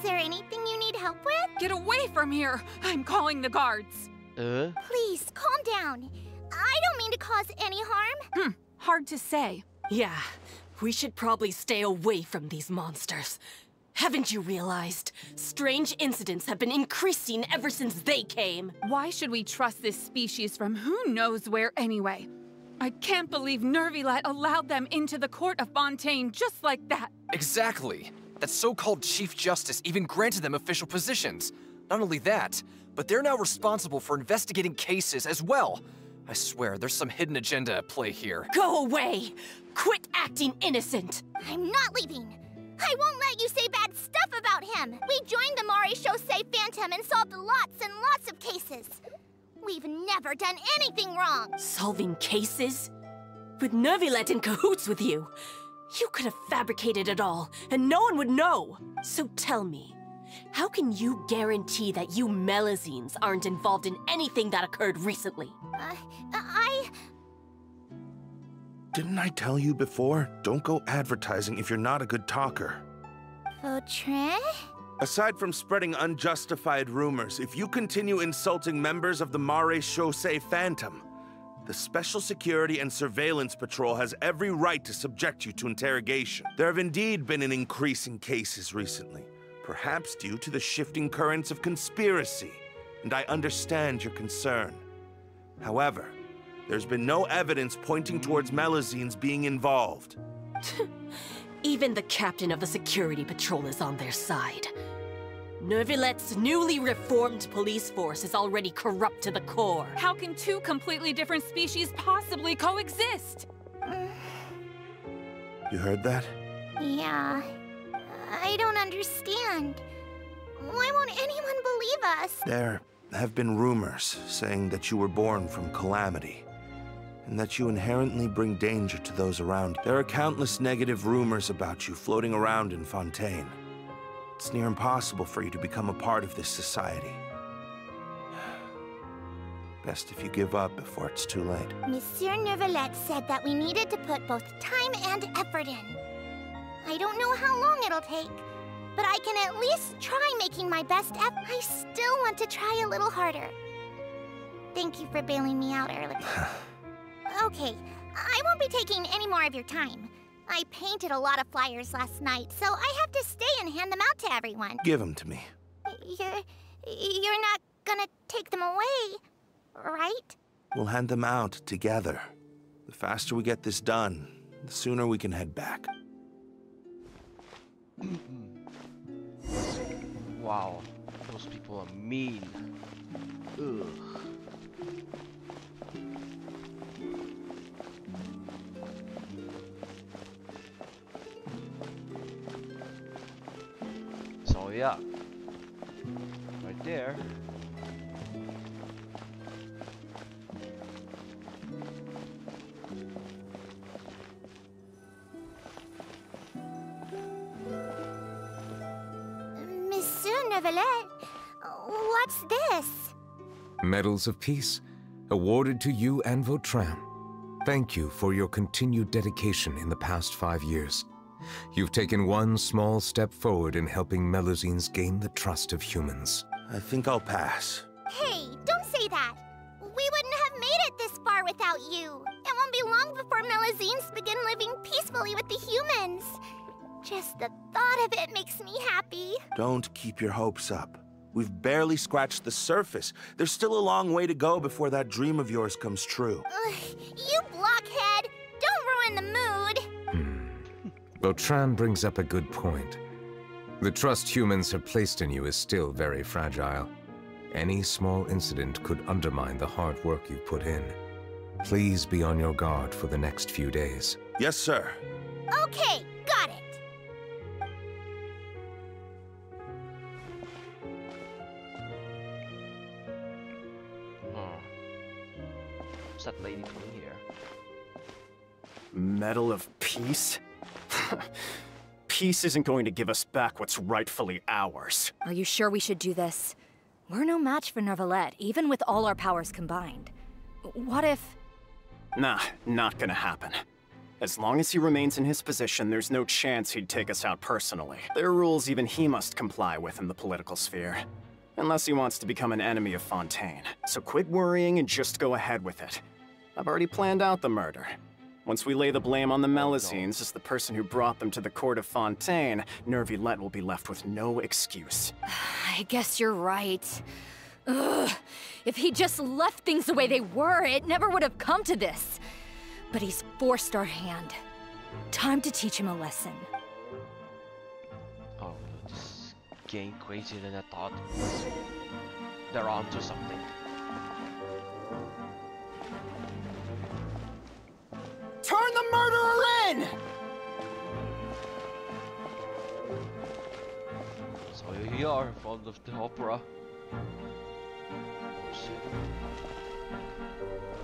Get away from here! I'm calling the guards! Please, calm down. I don't mean to cause any harm. Hard to say. Yeah, we should probably stay away from these monsters. Haven't you realized? Strange incidents have been increasing ever since they came. Why should we trust this species from who knows where anyway? I can't believe Nervilet allowed them into the court of Fontaine just like that. Exactly. That so-called Chief Justice even granted them official positions. Not only that, but they're now responsible for investigating cases as well. I swear, there's some hidden agenda at play here. Go away! Quit acting innocent! I'm not leaving. I won't let you say bad stuff about him. We joined the Maréchaussée Phantom and solved lots and lots of cases. We've never done anything wrong. Solving cases? With Nervilet in cahoots with you? You could have fabricated it all, and no one would know. So tell me, how can you guarantee that you Melusines aren't involved in anything that occurred recently? Didn't I tell you before? Don't go advertising if you're not a good talker. Vautrin? Aside from spreading unjustified rumors, if you continue insulting members of the Maréchaussée Phantom, the Special Security and Surveillance Patrol has every right to subject you to interrogation. There have indeed been an increase in cases recently, perhaps due to the shifting currents of conspiracy, and I understand your concern. However, there's been no evidence pointing towards Melusines being involved. Even the captain of the security patrol is on their side. Nervilet's newly reformed police force is already corrupt to the core. How can two completely different species possibly coexist? You heard that? Yeah. I don't understand. Why won't anyone believe us? There have been rumors saying that you were born from calamity, and that you inherently bring danger to those around you. There are countless negative rumors about you floating around in Fontaine. It's near impossible for you to become a part of this society. Best if you give up before it's too late. Monsieur Nervilet said that we needed to put both time and effort in. I don't know how long it'll take, but I can at least try making my best effort. I still want to try a little harder. Thank you for bailing me out earlier. Okay, I won't be taking any more of your time. I painted a lot of flyers last night, so I have to stay and hand them out to everyone. Give them to me. You're not gonna take them away, right? We'll hand them out together. The faster we get this done, the sooner we can head back. Wow, those people are mean. Ugh. So yeah, right there. Monsieur Nervilet, what's this? Medals of Peace, awarded to you and Vautrin. Thank you for your continued dedication in the past 5 years. You've taken one small step forward in helping Melusines gain the trust of humans. I think I'll pass. Hey, don't say that. We wouldn't have made it this far without you. It won't be long before Melusines begin living peacefully with the humans. Just the thought of it makes me happy. Don't keep your hopes up. We've barely scratched the surface. There's still a long way to go before that dream of yours comes true. You blockhead! Don't ruin the mood! Vautrin brings up a good point. The trust humans have placed in you is still very fragile. Any small incident could undermine the hard work you've put in. Please be on your guard for the next few days. Yes, sir. Okay, got it. What's that lady doing here? Medal of Peace? Peace isn't going to give us back what's rightfully ours. Are you sure we should do this? We're no match for Nervilet, even with all our powers combined. What if... Nah, not gonna happen. As long as he remains in his position, there's no chance he'd take us out personally. There are rules even he must comply with in the political sphere. Unless he wants to become an enemy of Fontaine. So quit worrying and just go ahead with it. I've already planned out the murder. Once we lay the blame on the Melusines as the person who brought them to the court of Fontaine, Neuvillette will be left with no excuse. I guess you're right. Ugh. If he just left things the way they were, it never would have come to this. But he's forced our hand. Time to teach him a lesson. Oh, this game crazier than I thought. They're onto something. Turn the murderer in! So here you are, fond of the opera. Oh shit.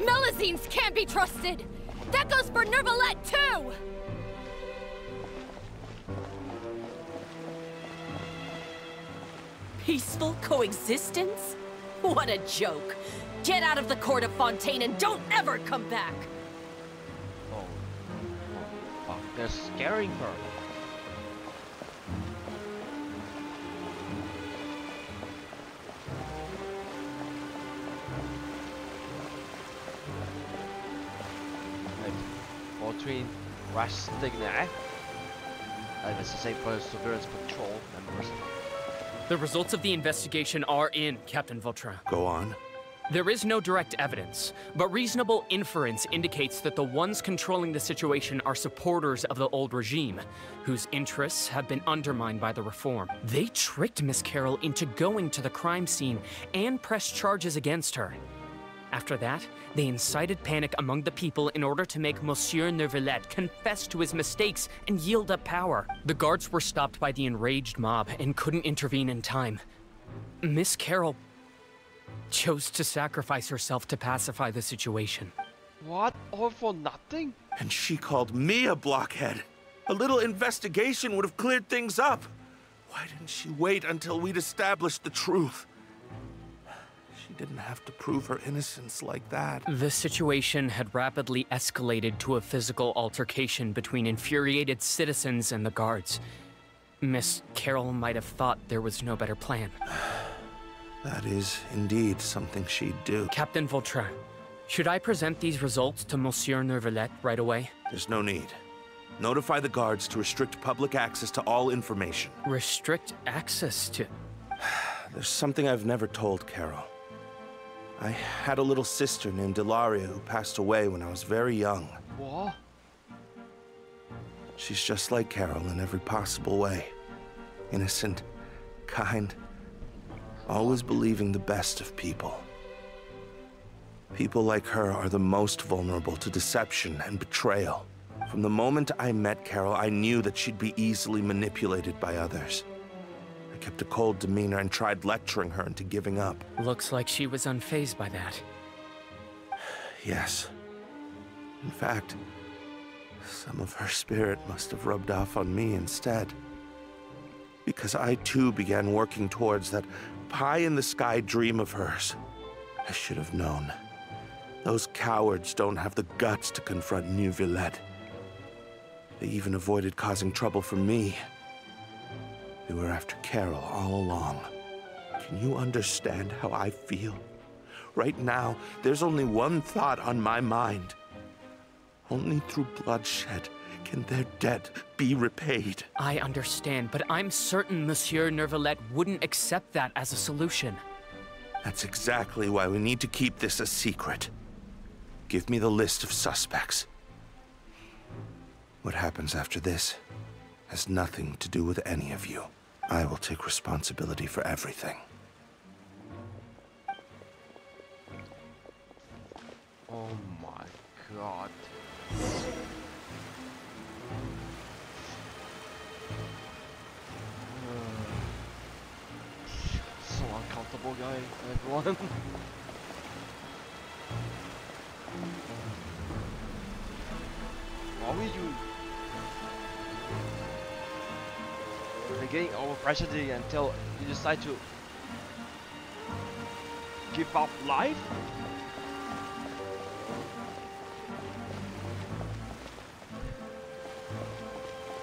Melusines can't be trusted! That goes for Neuvillette too! Peaceful coexistence? What a joke. Get out of the court of Fontaine and don't ever come back! Oh. Fuck, they're scaring her. Between Rastignac and it's the same for Surveillance Patrol members. The results of the investigation are in, Captain Vautrin. Go on. There is no direct evidence, but reasonable inference indicates that the ones controlling the situation are supporters of the old regime, whose interests have been undermined by the reform. They tricked Miss Carroll into going to the crime scene and pressed charges against her. After that, they incited panic among the people in order to make Monsieur Neuvillette confess to his mistakes and yield up power. The guards were stopped by the enraged mob and couldn't intervene in time. Miss Carroll chose to sacrifice herself to pacify the situation. What? All for nothing? And she called me a blockhead. A little investigation would have cleared things up. Why didn't she wait until we'd established the truth? She didn't have to prove her innocence like that. The situation had rapidly escalated to a physical altercation between infuriated citizens and the guards. Miss Carroll might have thought there was no better plan. That is indeed something she'd do. Captain Vautrin, should I present these results to Monsieur Neuvillette right away? There's no need. Notify the guards to restrict public access to all information. Restrict access to... There's something I've never told Carol. I had a little sister named Delaria who passed away when I was very young. What? She's just like Carol in every possible way. Innocent, kind, always believing the best of people. People like her are the most vulnerable to deception and betrayal. From the moment I met Carol, I knew that she'd be easily manipulated by others. I kept a cold demeanor and tried lecturing her into giving up. Looks like she was unfazed by that. Yes. In fact, some of her spirit must have rubbed off on me instead. Because I too began working towards that pie-in-the-sky dream of hers. I should have known. Those cowards don't have the guts to confront Neuvillette. They even avoided causing trouble for me. They were after Carol all along. Can you understand how I feel? Right now, there's only one thought on my mind. Only through bloodshed can their debt be repaid. I understand, but I'm certain Monsieur Neuvillette wouldn't accept that as a solution. That's exactly why we need to keep this a secret. Give me the list of suspects. What happens after this has nothing to do with any of you. I will take responsibility for everything. Oh my god. So uncomfortable, guy, everyone. What will you? They're getting overpressured until you decide to give up life?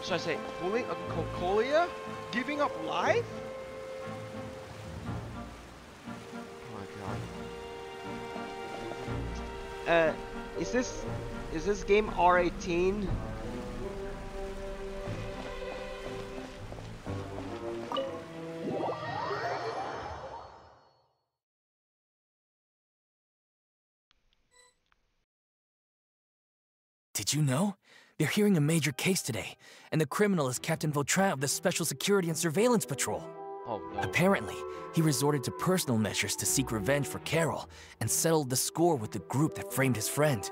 Should I say pulling a Cocolia? Giving up life? Oh my god. Is this game R18? Did you know? They're hearing a major case today, and the criminal is Captain Vautrin of the Special Security and Surveillance Patrol. Oh no. Apparently, he resorted to personal measures to seek revenge for Carol, and settled the score with the group that framed his friend.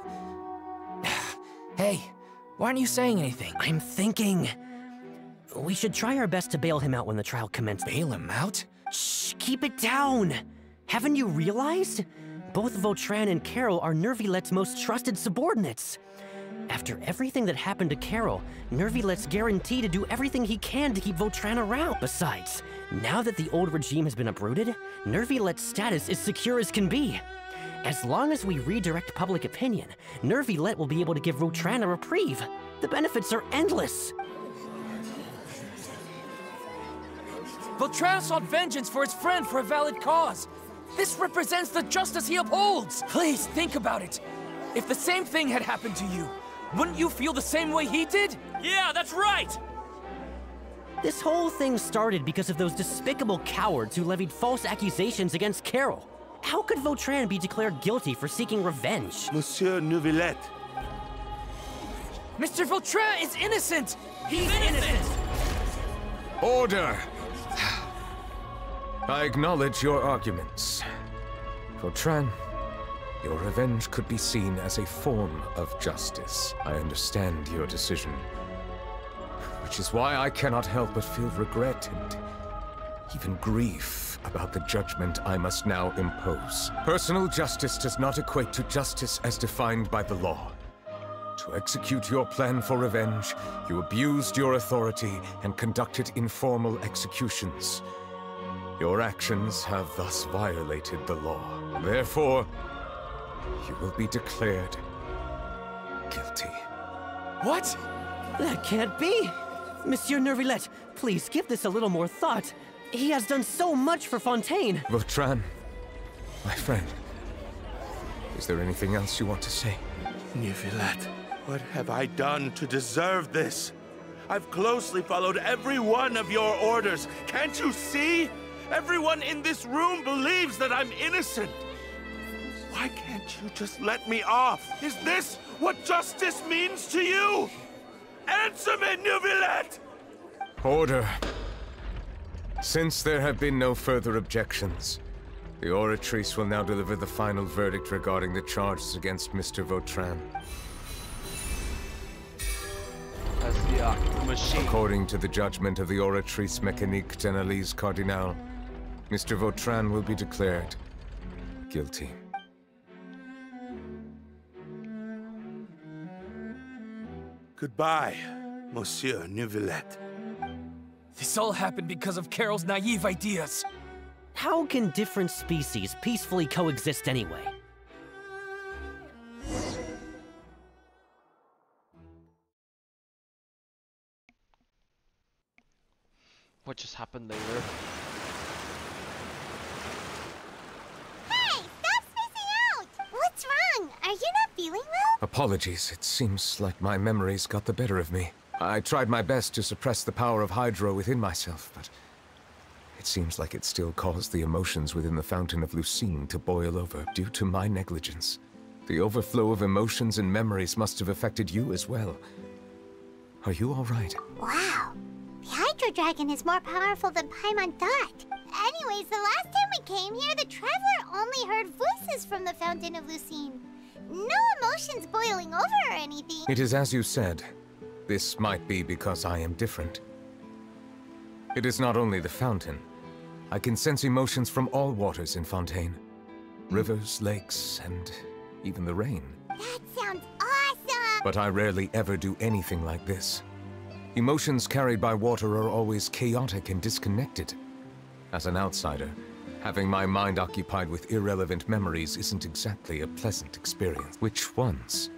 Hey, why aren't you saying anything? I'm thinking... we should try our best to bail him out when the trial commences. Bail him out? Shh, keep it down! Haven't you realized? Both Vautrin and Carol are Nervilette's most trusted subordinates. After everything that happened to Carol, Nervilette's guaranteed to do everything he can to keep Vautrin around. Besides, now that the old regime has been uprooted, Nervilette's status is secure as can be. As long as we redirect public opinion, Nervilette will be able to give Vautrin a reprieve. The benefits are endless. Vautrin sought vengeance for his friend for a valid cause. This represents the justice he upholds. Please, think about it. If the same thing had happened to you, wouldn't you feel the same way he did? Yeah, that's right! This whole thing started because of those despicable cowards who levied false accusations against Carol. How could Vautrin be declared guilty for seeking revenge? Monsieur Neuvillette. Mr. Vautrin is innocent! He's innocent! Order! I acknowledge your arguments. Vautrin, your revenge could be seen as a form of justice. I understand your decision, which is why I cannot help but feel regret and even grief about the judgment I must now impose. Personal justice does not equate to justice as defined by the law. To execute your plan for revenge, you abused your authority and conducted informal executions. Your actions have thus violated the law. Therefore, you will be declared guilty. What? That can't be! Monsieur Nervillette, please give this a little more thought. He has done so much for Fontaine. Vautrin, my friend, is there anything else you want to say? Neuvillette, what have I done to deserve this? I've closely followed every one of your orders. Can't you see? Everyone in this room believes that I'm innocent. Why can't you just let me off? Is this what justice means to you? Answer me, Neuvillette! Order. Since there have been no further objections, the Oratrice will now deliver the final verdict regarding the charges against Mr. Vautrin. That's the machine. According to the judgment of the Oratrice Mécanique d'Analyse Cardinal, Mr. Vautrin will be declared guilty. Goodbye, Monsieur Neuvillette. This all happened because of Carol's naive ideas. How can different species peacefully coexist anyway? What just happened later? Hey! Stop spacing out! What's wrong? Are you not feeling well? Apologies, it seems like my memories got the better of me. I tried my best to suppress the power of Hydro within myself, but it seems like it still caused the emotions within the Fountain of Lucine to boil over due to my negligence. The overflow of emotions and memories must have affected you as well. Are you all right? Wow. The Hydro Dragon is more powerful than Paimon thought. Anyways, the last time we came here, the Traveler only heard voices from the Fountain of Lucine. No emotions boiling over or anything. It is as you said. This might be because I am different. It is not only the fountain. I can sense emotions from all waters in Fontaine. Rivers, lakes, and even the rain. That sounds awesome! But I rarely ever do anything like this. Emotions carried by water are always chaotic and disconnected. As an outsider, having my mind occupied with irrelevant memories isn't exactly a pleasant experience. Which ones?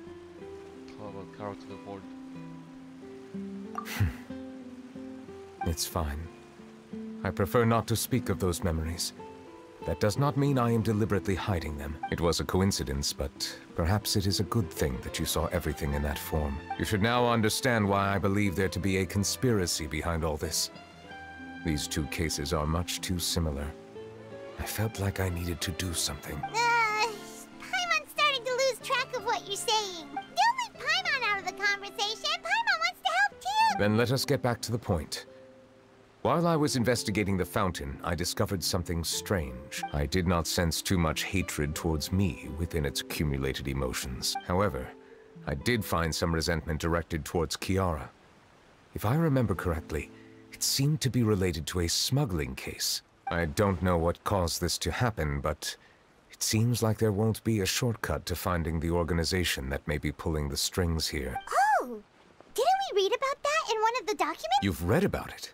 Carol to the board. It's fine. I prefer not to speak of those memories. That does not mean I am deliberately hiding them. It was a coincidence, but perhaps it is a good thing that you saw everything in that form. You should now understand why I believe there to be a conspiracy behind all this. These two cases are much too similar. I felt like I needed to do something. Paimon's starting to lose track of what you're saying. Don't leave Paimon out of the conversation. Paimon wants to help too. Then let us get back to the point. While I was investigating the fountain, I discovered something strange. I did not sense too much hatred towards me within its accumulated emotions. However, I did find some resentment directed towards Kiara. If I remember correctly, it seemed to be related to a smuggling case. I don't know what caused this to happen, but it seems like there won't be a shortcut to finding the organization that may be pulling the strings here. Oh! Didn't we read about that in one of the documents? You've read about it?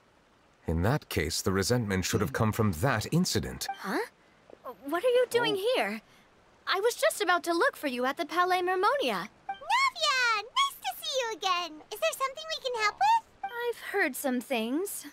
In that case, the resentment should have come from that incident. Huh? What are you doing here? I was just about to look for you at the Palais Mermonia. Navia! Nice to see you again! Is there something we can help with? I've heard some things,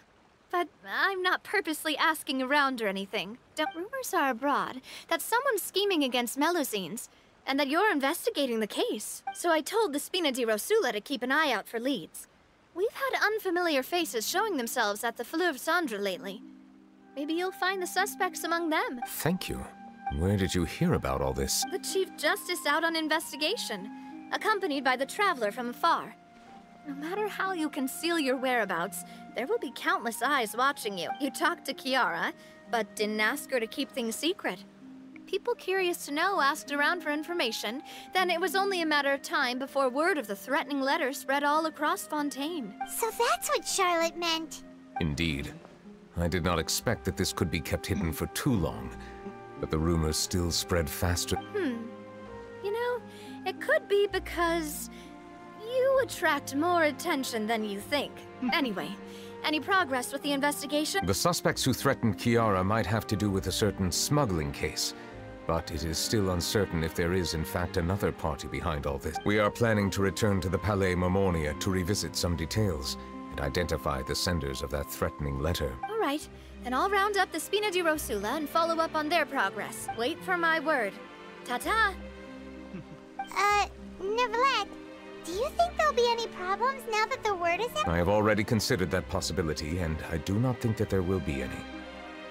but I'm not purposely asking around or anything. Rumors are abroad that someone's scheming against Melusines, and that you're investigating the case. So I told the Spina di Rosula to keep an eye out for leads. We've had unfamiliar faces showing themselves at the Fleuve Cendre lately. Maybe you'll find the suspects among them. Thank you. Where did you hear about all this? The Chief Justice out on investigation, accompanied by the Traveler from afar. No matter how you conceal your whereabouts, there will be countless eyes watching you. You talked to Kiara, but didn't ask her to keep things secret. People curious to know asked around for information, then it was only a matter of time before word of the threatening letter spread all across Fontaine. So that's what Charlotte meant. Indeed. I did not expect that this could be kept hidden for too long, but the rumors still spread faster. You know, it could be because you attract more attention than you think. Anyway, any progress with the investigation? The suspects who threatened Kiara might have to do with a certain smuggling case, but it is still uncertain if there is in fact another party behind all this. We are planning to return to the Palais Mermonia to revisit some details and identify the senders of that threatening letter. All right, then I'll round up the Spina di Rosula and follow up on their progress. Wait for my word. Ta-ta! Neverland, do you think there'll be any problems now that the word is out? I have already considered that possibility, and I do not think that there will be any.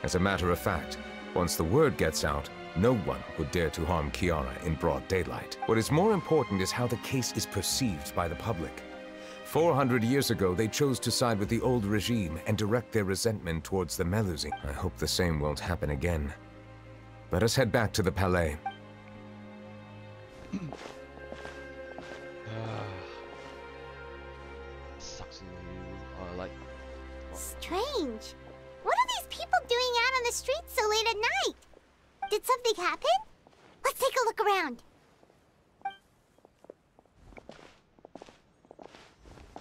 As a matter of fact, once the word gets out, no one would dare to harm Kiara in broad daylight. What is more important is how the case is perceived by the public. 400 years ago, they chose to side with the old regime and direct their resentment towards the Melusine. I hope the same won't happen again. Let us head back to the Palais. Sucks in you. Like... Strange. What are these people doing out on the streets so late at night? Did something happen? Let's take a look around.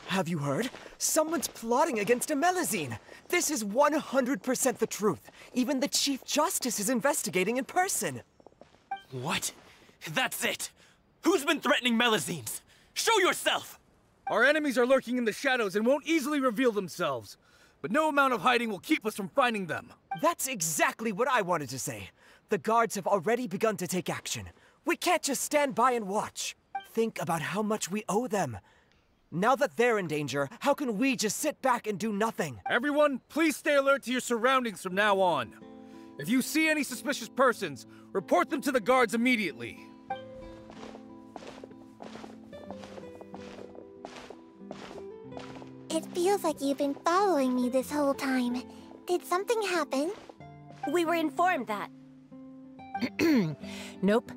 Have you heard? Someone's plotting against a Melusine. This is 100% the truth. Even the Chief Justice is investigating in person. What? That's it! Who's been threatening Melusines? Show yourself! Our enemies are lurking in the shadows and won't easily reveal themselves. But no amount of hiding will keep us from finding them. That's exactly what I wanted to say. The guards have already begun to take action. We can't just stand by and watch. Think about how much we owe them. Now that they're in danger, how can we just sit back and do nothing? Everyone, please stay alert to your surroundings from now on. If you see any suspicious persons, report them to the guards immediately. It feels like you've been following me this whole time. Did something happen? We were informed that. Nope.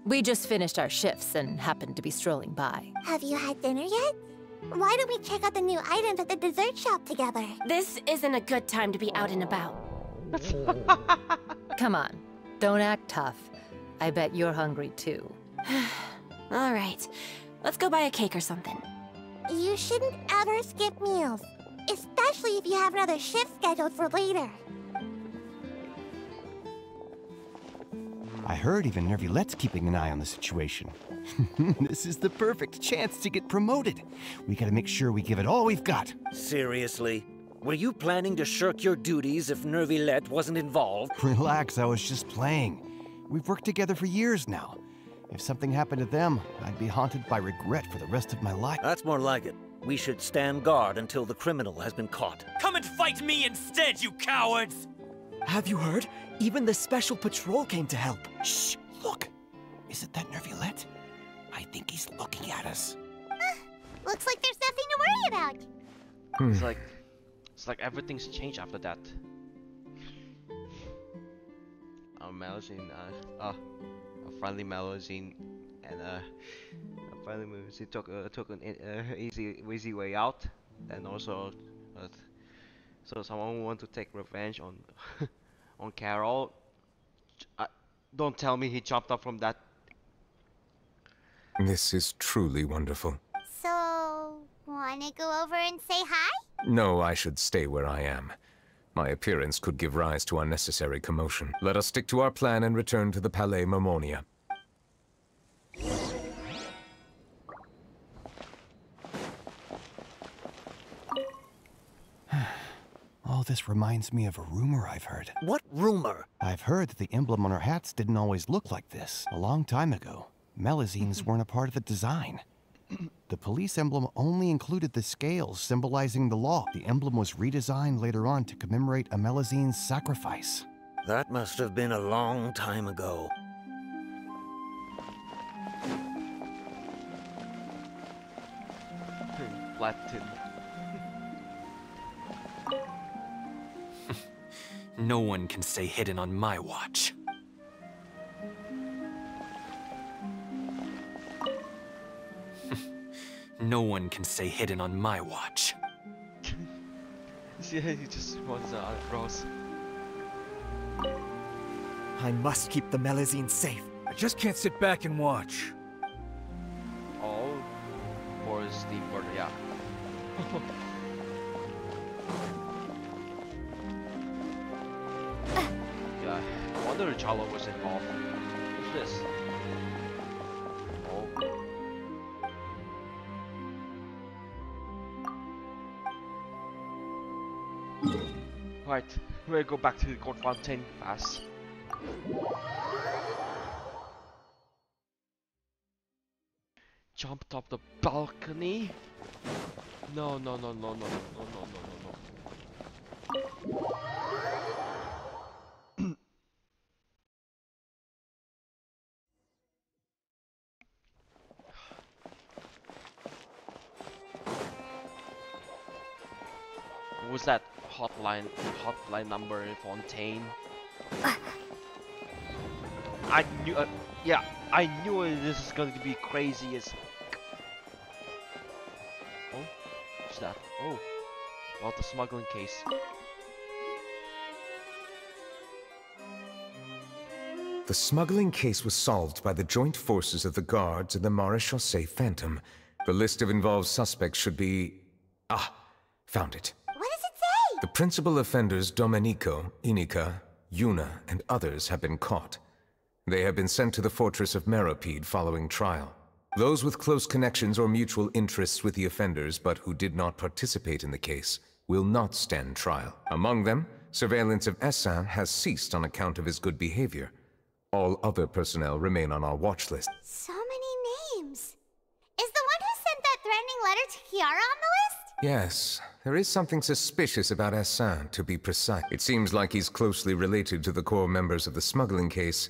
We just finished our shifts and happened to be strolling by. Have you had dinner yet? Why don't we check out the new items at the dessert shop together? This isn't a good time to be out and about. Come on, don't act tough. I bet you're hungry too. All right, let's go buy a cake or something. You shouldn't ever skip meals, especially if you have another shift scheduled for later. I heard even Nervilette's keeping an eye on the situation. This is the perfect chance to get promoted. We gotta make sure we give it all we've got. Seriously? Were you planning to shirk your duties if Neuvillette wasn't involved? Relax, I was just playing. We've worked together for years now. If something happened to them, I'd be haunted by regret for the rest of my life. That's more like it. We should stand guard until the criminal has been caught. Come and fight me instead, you cowards! Have you heard? Even the Special Patrol came to help. Shh! Look! Isn't that Neuvillette? I think he's looking at us. Looks like there's nothing to worry about. It's like everything's changed after that. Melusine, a friendly Melusine, and a friendly Melusine took an easy way out, and also so someone want to take revenge on on Carol. Don't tell me he chopped up from that. This is truly wonderful. So, wanna go over and say hi? No, I should stay where I am. My appearance could give rise to unnecessary commotion. Let us stick to our plan and return to the Palais Mermonia. All this reminds me of a rumor I've heard. What rumor? I've heard that the emblem on our hats didn't always look like this. A long time ago, Melusines weren't a part of the design. The police emblem only included the scales symbolizing the law. The emblem was redesigned later on to commemorate a Melusine's sacrifice. That must have been a long time ago. Latin. No one can stay hidden on my watch. No one can stay hidden on my watch. Yeah, he just wants eyebrows. I must keep the Melusine safe. I just can't sit back and watch. All for Steve Burton, yeah. Yeah, I wonder if Charlo was involved. Who's this? Oh. Right, we'll go back to the Court Fontaine fast. Jumped off the balcony? No. What was that hotline number in Fontaine? I knew, yeah, I knew this is going to be crazy as. Oh, what's that? Oh, about the smuggling case. The smuggling case was solved by the joint forces of the guards and the Maréchaussée Phantom. The list of involved suspects should be... Ah, found it. What does it say? The principal offenders Domenico, Inica, Yuna, and others have been caught. They have been sent to the fortress of Meropide following trial. Those with close connections or mutual interests with the offenders but who did not participate in the case will not stand trial. Among them, surveillance of Essin has ceased on account of his good behavior. All other personnel remain on our watch list. So many names. Is the one who sent that threatening letter to Kiara on the list? Yes, there is something suspicious about Essin, to be precise. It seems like he's closely related to the core members of the smuggling case,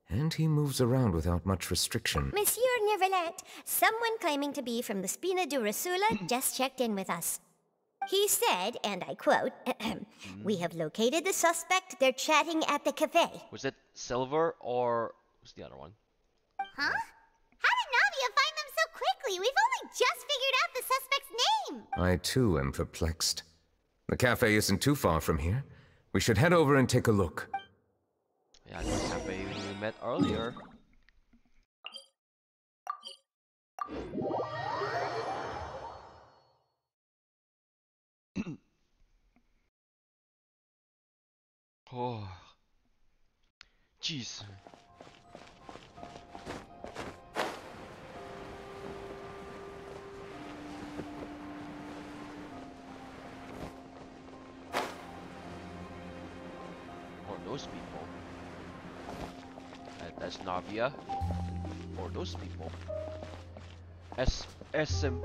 and he moves around without much restriction. Monsieur Neuvillette, someone claiming to be from the Spina Durasula just checked in with us. He said, and I quote, "We have located the suspect. They're chatting at the cafe." Was it Silver or what's the other one? Huh? How did Navia find them so quickly? We've only just figured out the suspect's name. I too am perplexed. The cafe isn't too far from here. We should head over and take a look. Yeah, the cafe we met earlier. Oh, jeez. those people. And that's Navia for those people. SM.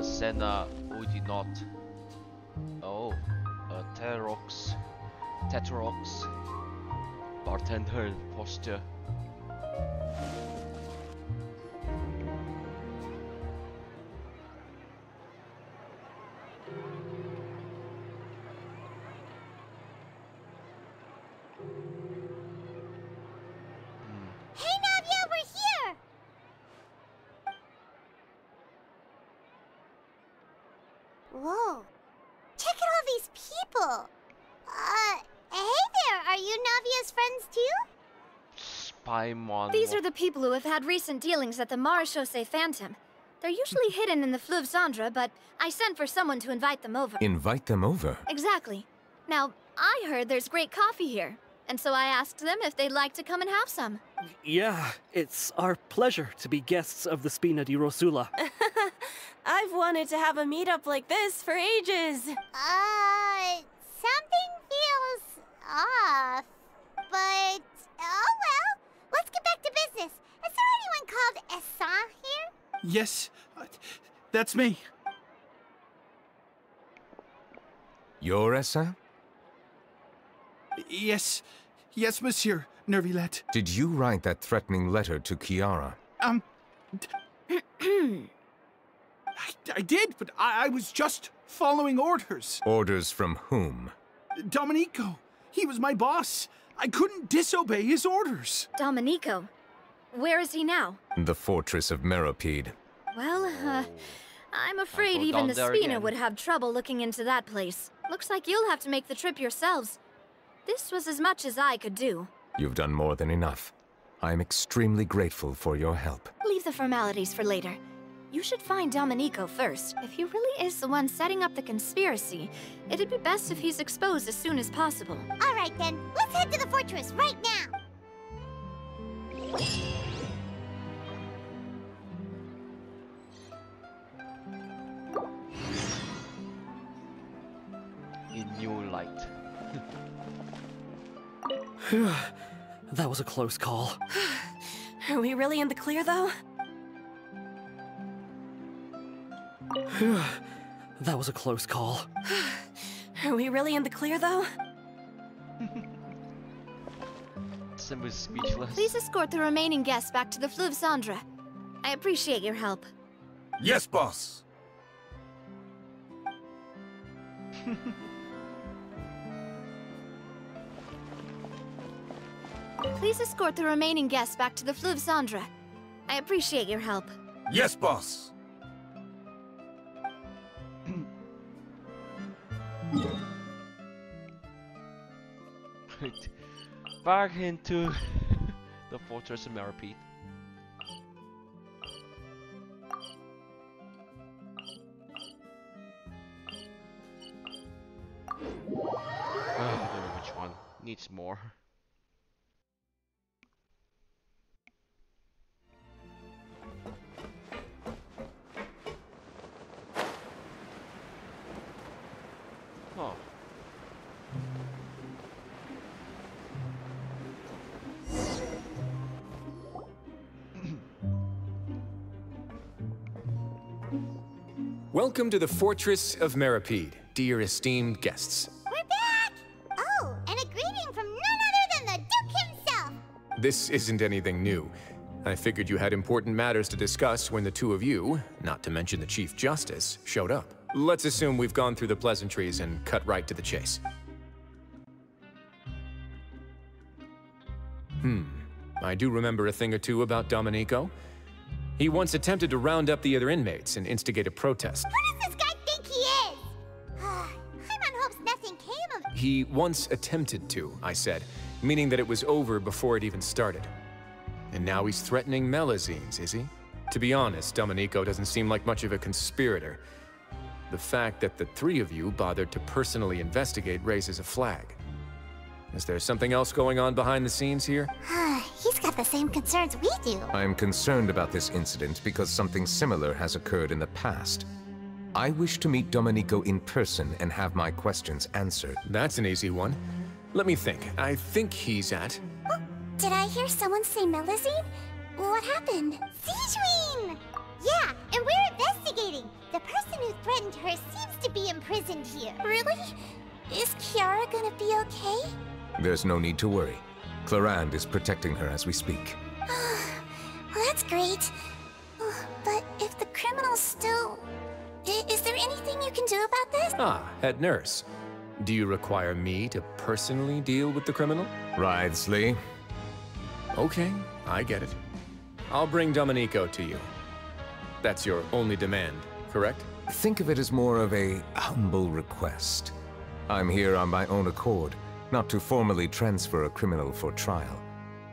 Senna Udinot. Oh, Tetrox. Bartender posture. Hey Navia, we're here! Whoa. Check out all these people. Hey there, are you Navia's friends too? Paimon. These are the people who have had recent dealings at the Marechaussee Phantom. They're usually hidden in the Fleuve Cendre, but I sent for someone to invite them over. Invite them over? Exactly. Now, I heard there's great coffee here, and so I asked them if they'd like to come and have some. Yeah, it's our pleasure to be guests of the Spina di Rosula. I've wanted to have a meetup like this for ages. Something feels off. But, oh well. Let's get back to business. Is there anyone called Essan here? Yes, that's me. You're Essan? Yes, monsieur, Neuvillette. Did you write that threatening letter to Chiara? I did, but I was just following orders. Orders from whom? Domenico. He was my boss. I couldn't disobey his orders. Domenico? Where is he now? The fortress of Meropide. Well, I'm afraid even the Spina would have trouble looking into that place. Looks like you'll have to make the trip yourselves. This was as much as I could do. You've done more than enough. I'm extremely grateful for your help. Leave the formalities for later. You should find Domenico first. If he really is the one setting up the conspiracy, it'd be best if he's exposed as soon as possible. All right then, let's head to the fortress right now. In new light. That was a close call. Are we really in the clear, though? That was a close call. Are we really in the clear, though? Sim is speechless. Please escort the remaining guests back to the Fleuve Cendre. I appreciate your help. Yes, boss. Please escort the remaining guests back to the Fleuve Cendre. I appreciate your help. Yes, boss. Back into the fortress of Meropide. I don't know which one needs more. Oh. Welcome to the Fortress of Meropide, dear esteemed guests. We're back! Oh, and a greeting from none other than the Duke himself! This isn't anything new. I figured you had important matters to discuss when the two of you, not to mention the Chief Justice, showed up. Let's assume we've gone through the pleasantries and cut right to the chase. I do remember a thing or two about Domenico. He once attempted to round up the other inmates and instigate a protest. Who does this guy think he is? Paimon hopes nothing came of it. He once attempted to, I said. meaning that it was over before it even started. And now he's threatening Melusines, is he? To be honest, Domenico doesn't seem like much of a conspirator. The fact that the three of you bothered to personally investigate raises a flag. Is there something else going on behind the scenes here? He's got the same concerns we do. I am concerned about this incident because something similar has occurred in the past. I wish to meet Domenico in person and have my questions answered. That's an easy one. Let me think. I think he's at... Oh, did I hear someone say Melusine? What happened? Sigewinne! Yeah, and we're investigating. The person who threatened her seems to be imprisoned here. Really? Is Kiara gonna be okay? There's no need to worry. Clorinde is protecting her as we speak. Well, that's great. But if the criminal's still... Is there anything you can do about this? Ah, head nurse. Do you require me to personally deal with the criminal? Wriothesley. Okay, I get it. I'll bring Domenico to you. That's your only demand, correct? Think of it as more of a humble request. I'm here on my own accord, not to formally transfer a criminal for trial.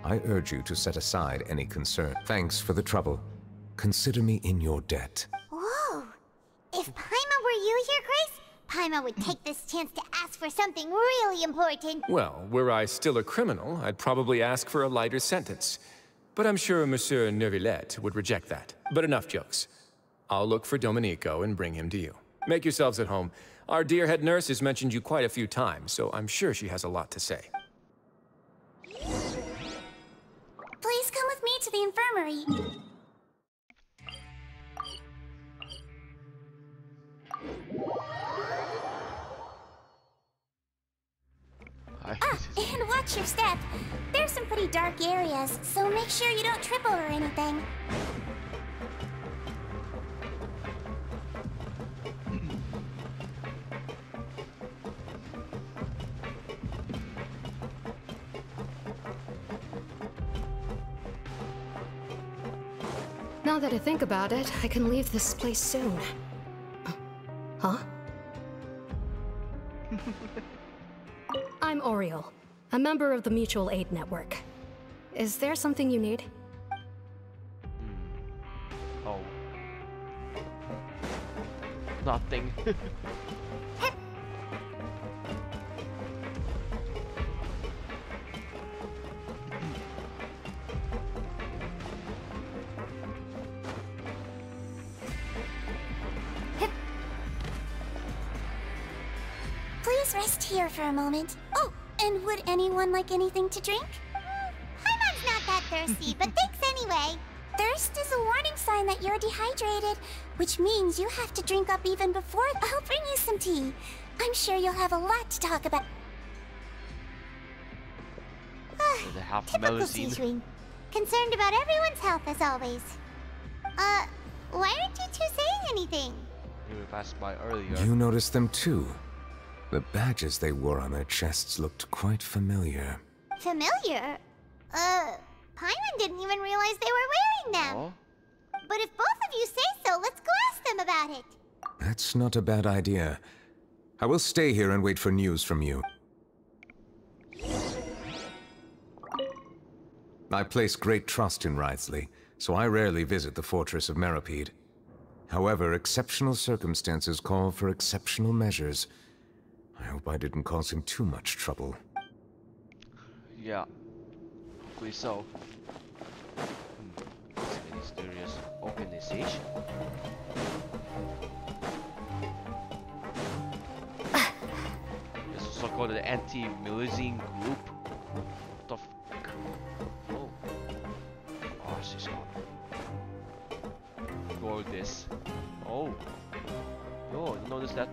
I urge you to set aside any concern. Thanks for the trouble. Consider me in your debt. Whoa! If Paimon were you here, Grace, Paimon would take this chance to ask for something really important. Well, were I still a criminal, I'd probably ask for a lighter sentence. But I'm sure Monsieur Neuvillette would reject that. But enough jokes. I'll look for Domenico and bring him to you. Make yourselves at home. Our dear head nurse has mentioned you quite a few times, so I'm sure she has a lot to say. Please come with me to the infirmary. And watch your step. There's some pretty dark areas, so make sure you don't trip over anything. Now that I think about it, I can leave this place soon. Huh? I'm Oriole, a member of the Mutual Aid Network. Is there something you need? Oh. Nothing. Please rest here for a moment. Oh, and would anyone like anything to drink? Paimon's not that thirsty, but thanks anyway. Thirst is a warning sign that you're dehydrated, which means you have to drink up even before. I'll bring you some tea. I'm sure you'll have a lot to talk about. Typical Sigewinne. Concerned about everyone's health as always. Why aren't you two saying anything? You were passed by earlier. You noticed them too. The badges they wore on their chests looked quite familiar. Familiar? Paimon didn't even realize they were wearing them. Oh? But if both of you say so, let's go ask them about it. That's not a bad idea. I will stay here and wait for news from you. I place great trust in Wriothesley, so I rarely visit the fortress of Meropide. However, exceptional circumstances call for exceptional measures. I hope I didn't cause him too much trouble. Yeah, hopefully so. It's a mysterious organization. This is so-called the anti-Melusine group. What the f... Oh. Oh, she's gone. Go this. Oh. Oh, notice that?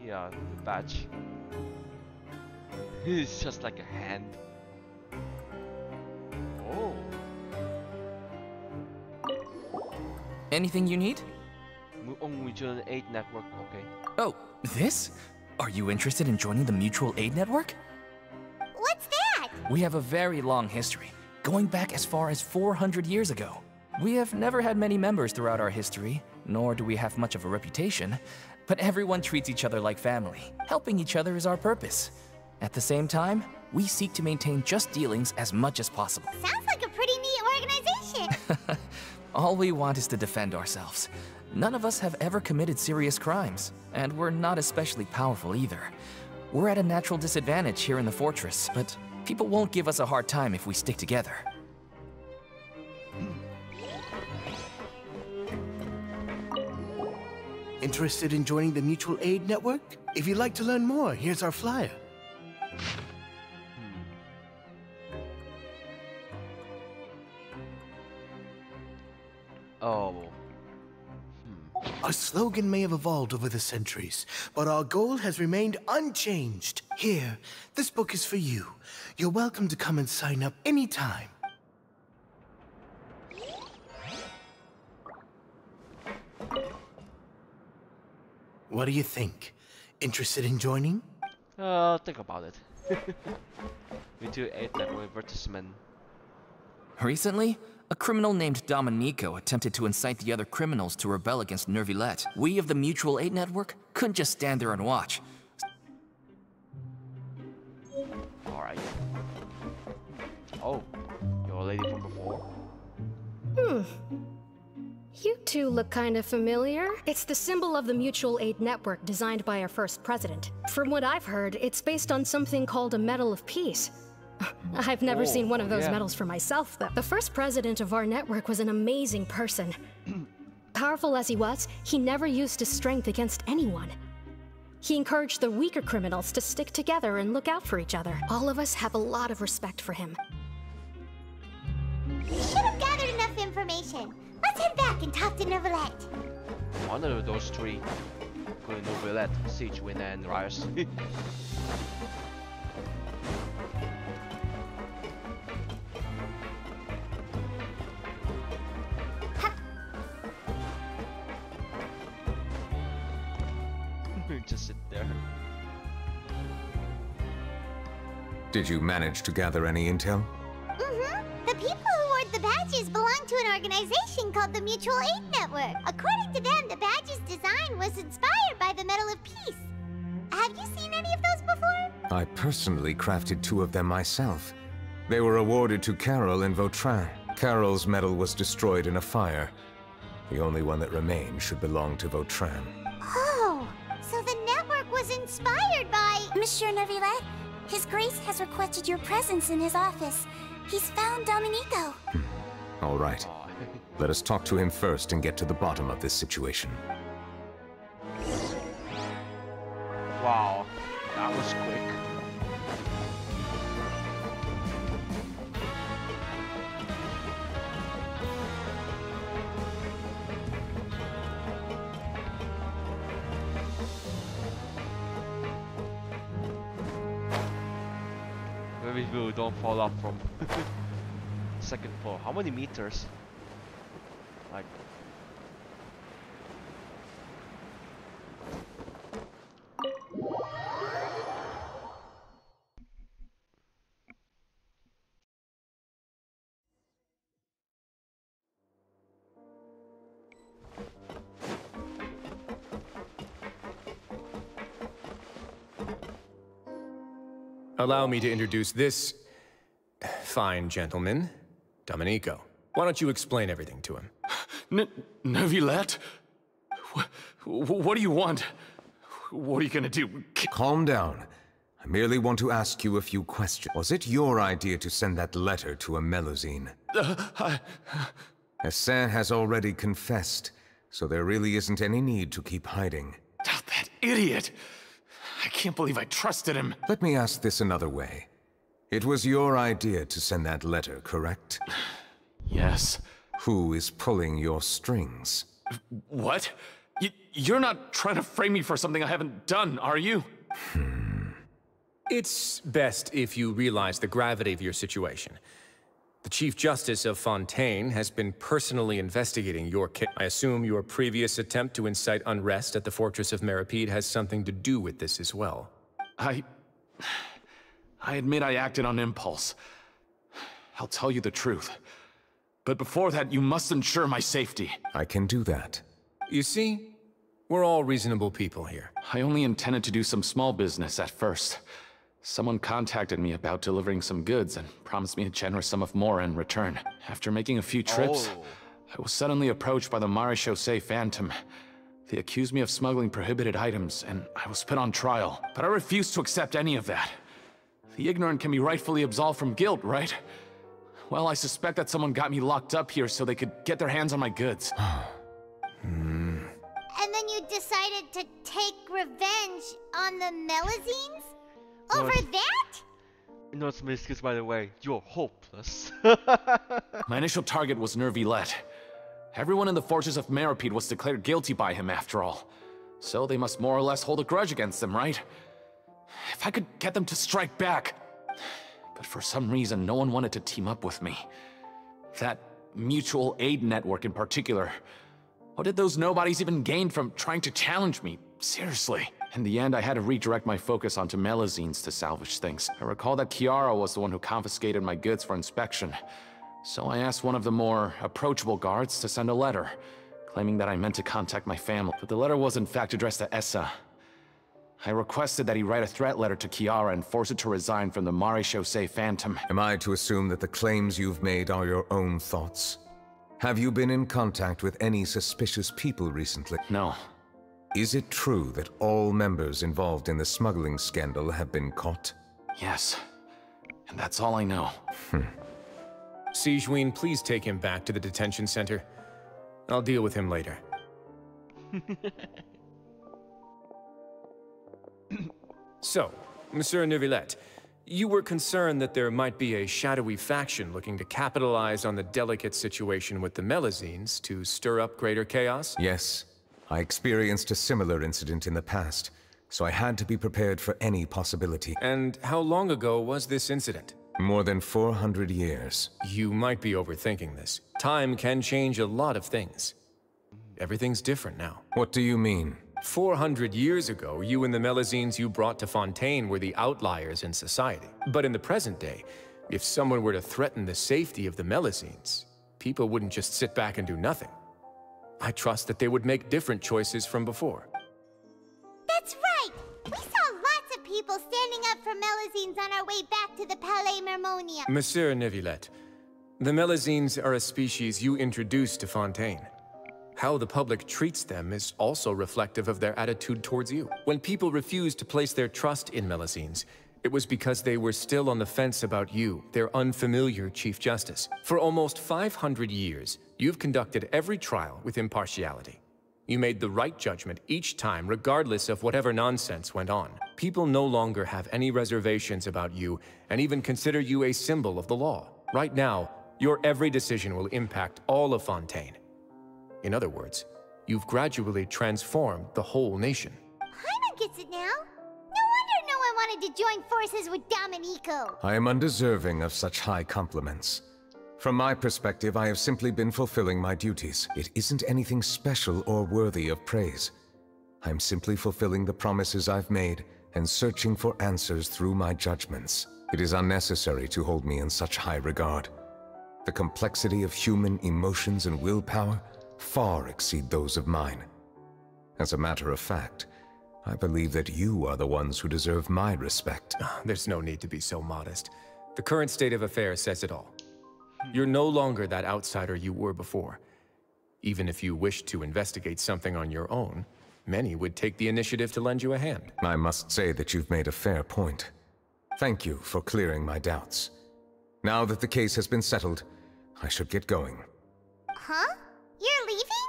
Yeah, the badge. It's just like a hand. Oh. Anything you need? Mutual Aid Network, okay. Oh, this? Are you interested in joining the Mutual Aid Network? What's that? We have a very long history, going back as far as 400 years ago. We have never had many members throughout our history, nor do we have much of a reputation, but everyone treats each other like family. Helping each other is our purpose. At the same time, we seek to maintain just dealings as much as possible. Sounds like a pretty neat organization. All we want is to defend ourselves. None of us have ever committed serious crimes, and we're not especially powerful either. We're at a natural disadvantage here in the fortress, but people won't give us a hard time if we stick together. Interested in joining the Mutual Aid Network? If you'd like to learn more, here's our flyer. Our slogan may have evolved over the centuries, but our goal has remained unchanged. Here, this book is for you. You're welcome to come and sign up anytime. What do you think? Interested in joining? Think about it. Mutual Aid Network advertisement. Recently, a criminal named Domenico attempted to incite the other criminals to rebel against Neuvillette. We of the Mutual Aid Network couldn't just stand there and watch. Alright. Oh, you're a lady from before? You two look kind of familiar. It's the symbol of the Mutual Aid Network designed by our first president. From what I've heard, it's based on something called a Medal of Peace. I've never seen one of those medals for myself, though. The first president of our network was an amazing person. Powerful as he was, he never used his strength against anyone. He encouraged the weaker criminals to stick together and look out for each other. All of us have a lot of respect for him. We should have gathered enough information. Let's head back and talk to Neuvillette. One of those three. Including Neuvillette, Siegewin, and Rios. Just sit there. Did you manage to gather any intel? The people who wore the badges belong to an organization called the Mutual Aid Network. According to them, the badge's design was inspired by the Medal of Peace. Have you seen any of those before? I personally crafted 2 of them myself. They were awarded to Carol and Vautrin. Carol's medal was destroyed in a fire. The only one that remained should belong to Vautrin. Oh, so the network was inspired by... Monsieur Neuvillette, His Grace has requested your presence in his office. He's found Domenico. All right. Let us talk to him first and get to the bottom of this situation. Wow, that was quick. Maybe we don't fall off from second floor. How many meters? Like... Allow me to introduce this fine gentleman, Domenico. Why don't you explain everything to him? Neuvillette? What do you want? What are you gonna do? Calm down. I merely want to ask you a few questions. Was it your idea to send that letter to a Melusine? Hassan has already confessed, so there really isn't any need to keep hiding. That idiot! I can't believe I trusted him. Let me ask this another way. It was your idea to send that letter, correct? Yes. Who is pulling your strings? What? You're not trying to frame me for something I haven't done, are you? It's best if you realize the gravity of your situation. The Chief Justice of Fontaine has been personally investigating your case. I assume your previous attempt to incite unrest at the Fortress of Meripede has something to do with this as well. I admit I acted on impulse. I'll tell you the truth. But before that, you must ensure my safety. I can do that. You see, we're all reasonable people here. I only intended to do some small business at first. Someone contacted me about delivering some goods and promised me a generous sum of more in return. After making a few trips, I was suddenly approached by the Marechaussee Phantom. They accused me of smuggling prohibited items, and I was put on trial. But I refused to accept any of that. The ignorant can be rightfully absolved from guilt, right? Well, I suspect that someone got me locked up here so they could get their hands on my goods. And then you decided to take revenge on the Melazines? Over that? No, it's Miscus, by the way. You're hopeless. My initial target was Nervilette. Everyone in the fortress of Meropide was declared guilty by him, after all. So they must more or less hold a grudge against him, right? If I could get them to strike back. But for some reason, no one wanted to team up with me. That mutual aid network in particular. What did those nobodies even gain from trying to challenge me? Seriously. In the end, I had to redirect my focus onto Melazines to salvage things. I recall that Kiara was the one who confiscated my goods for inspection. So I asked one of the more approachable guards to send a letter, claiming that I meant to contact my family. But the letter was in fact addressed to Essa. I requested that he write a threat letter to Kiara and force her to resign from the Marechaussee Phantom. Am I to assume that the claims you've made are your own thoughts? Have you been in contact with any suspicious people recently? No. Is it true that all members involved in the smuggling scandal have been caught? Yes. And that's all I know. Sigewinne, please take him back to the detention center. I'll deal with him later. So, Monsieur Nervilette, you were concerned that there might be a shadowy faction looking to capitalize on the delicate situation with the Melazines to stir up greater chaos? Yes. I experienced a similar incident in the past, so I had to be prepared for any possibility. And how long ago was this incident? More than 400 years. You might be overthinking this. Time can change a lot of things. Everything's different now. What do you mean? 400 years ago, you and the Melazines you brought to Fontaine were the outliers in society. But in the present day, if someone were to threaten the safety of the Melazines, people wouldn't just sit back and do nothing. I trust that they would make different choices from before. That's right! We saw lots of people standing up for Melazines on our way back to the Palais Mermonia. Monsieur Nervilette, the Melazines are a species you introduced to Fontaine. How the public treats them is also reflective of their attitude towards you. When people refused to place their trust in Melazines, it was because they were still on the fence about you, their unfamiliar Chief Justice. For almost 500 years, you've conducted every trial with impartiality. You made the right judgment each time, regardless of whatever nonsense went on. People no longer have any reservations about you, and even consider you a symbol of the law. Right now, your every decision will impact all of Fontaine. In other words, you've gradually transformed the whole nation. Paimon gets it now. No wonder no one wanted to join forces with Domenico. I am undeserving of such high compliments. From my perspective, I have simply been fulfilling my duties. It isn't anything special or worthy of praise. I'm simply fulfilling the promises I've made and searching for answers through my judgments. It is unnecessary to hold me in such high regard. The complexity of human emotions and willpower far exceed those of mine. As a matter of fact, I believe that you are the ones who deserve my respect. There's no need to be so modest. The current state of affairs says it all. You're no longer that outsider you were before. Even if you wished to investigate something on your own, many would take the initiative to lend you a hand. I must say that you've made a fair point. Thank you for clearing my doubts. Now that the case has been settled, I should get going. Huh? You're leaving?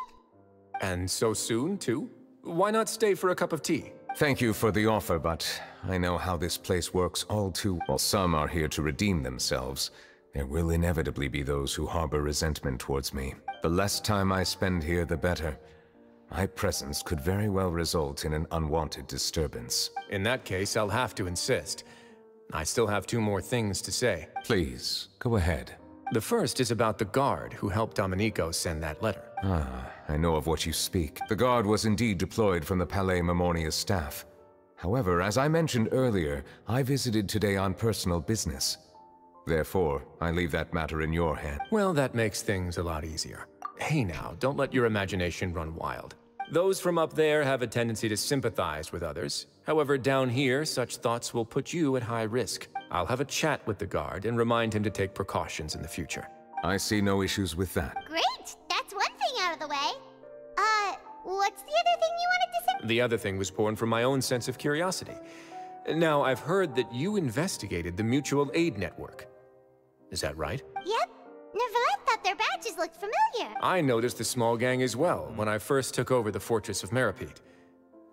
And so soon, too? Why not stay for a cup of tea? Thank you for the offer, but I know how this place works all too well. While some are here to redeem themselves, there will inevitably be those who harbor resentment towards me. The less time I spend here, the better. My presence could very well result in an unwanted disturbance. In that case, I'll have to insist. I still have 2 more things to say. Please, go ahead. The first is about the guard who helped Domenico send that letter. I know of what you speak. The guard was indeed deployed from the Palais Mermonia's staff. However, as I mentioned earlier, I visited today on personal business. Therefore, I leave that matter in your hands. Well, that makes things a lot easier. Hey now, don't let your imagination run wild. Those from up there have a tendency to sympathize with others. However, down here, such thoughts will put you at high risk. I'll have a chat with the guard and remind him to take precautions in the future. I see no issues with that. Great! That's one thing out of the way. What's the other thing you wanted to say? The other thing was born from my own sense of curiosity. Now, I've heard that you investigated the mutual aid network. Is that right? Yep. Neuvillette thought their badges looked familiar. I noticed the small gang as well when I first took over the Fortress of Meropide.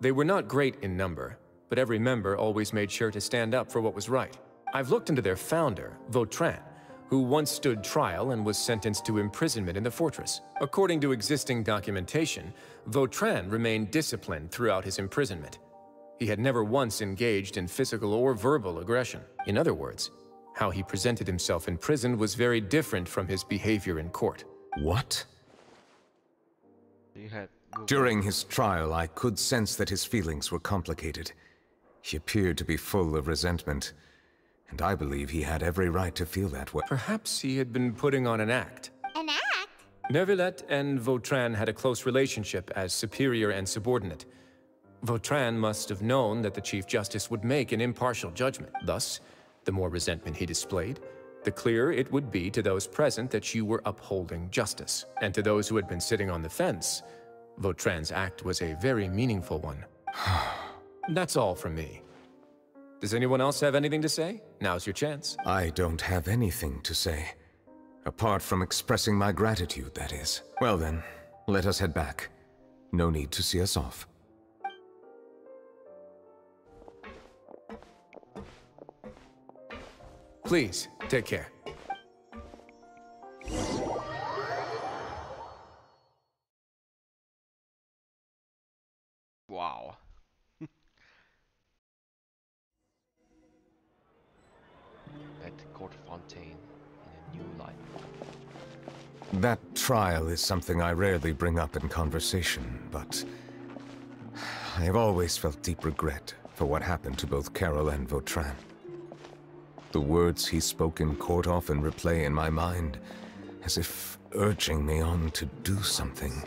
They were not great in number, but every member always made sure to stand up for what was right. I've looked into their founder, Vautrin, who once stood trial and was sentenced to imprisonment in the fortress. According to existing documentation, Vautrin remained disciplined throughout his imprisonment. He had never once engaged in physical or verbal aggression. In other words, how he presented himself in prison was very different from his behavior in court. What? During his trial, I could sense that his feelings were complicated. He appeared to be full of resentment, and I believe he had every right to feel that way. Perhaps he had been putting on an act. An act? Neuvillette and Vautrin had a close relationship as superior and subordinate. Vautrin must have known that the Chief Justice would make an impartial judgment. Thus, the more resentment he displayed, the clearer it would be to those present that you were upholding justice. And to those who had been sitting on the fence, Vautrin's act was a very meaningful one. That's all from me. Does anyone else have anything to say? Now's your chance. I don't have anything to say. Apart from expressing my gratitude, that is. Well then, let us head back. No need to see us off. Please, take care. Wow. At Court Fontaine in a new light. That trial is something I rarely bring up in conversation, but I have always felt deep regret for what happened to both Karol and Vautrin. The words he spoke in court often replay in my mind, as if urging me on to do something.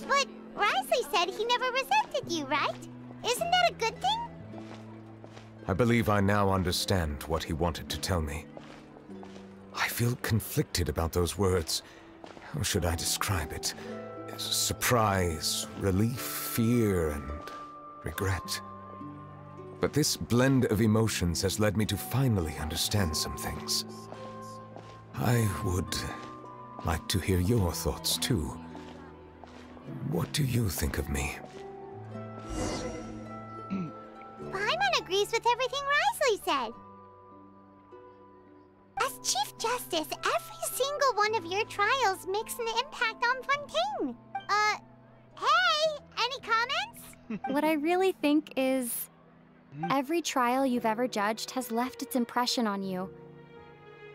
But Wriothesley said he never resented you, right? Isn't that a good thing? I believe I now understand what he wanted to tell me. I feel conflicted about those words. How should I describe it? Surprise, relief, fear, and regret. But this blend of emotions has led me to finally understand some things. I would like to hear your thoughts, too. What do you think of me? Paimon agrees with everything Wriothesley said. As Chief Justice, every single one of your trials makes an impact on Fontaine. Hey, any comments? What I really think is, every trial you've ever judged has left its impression on you.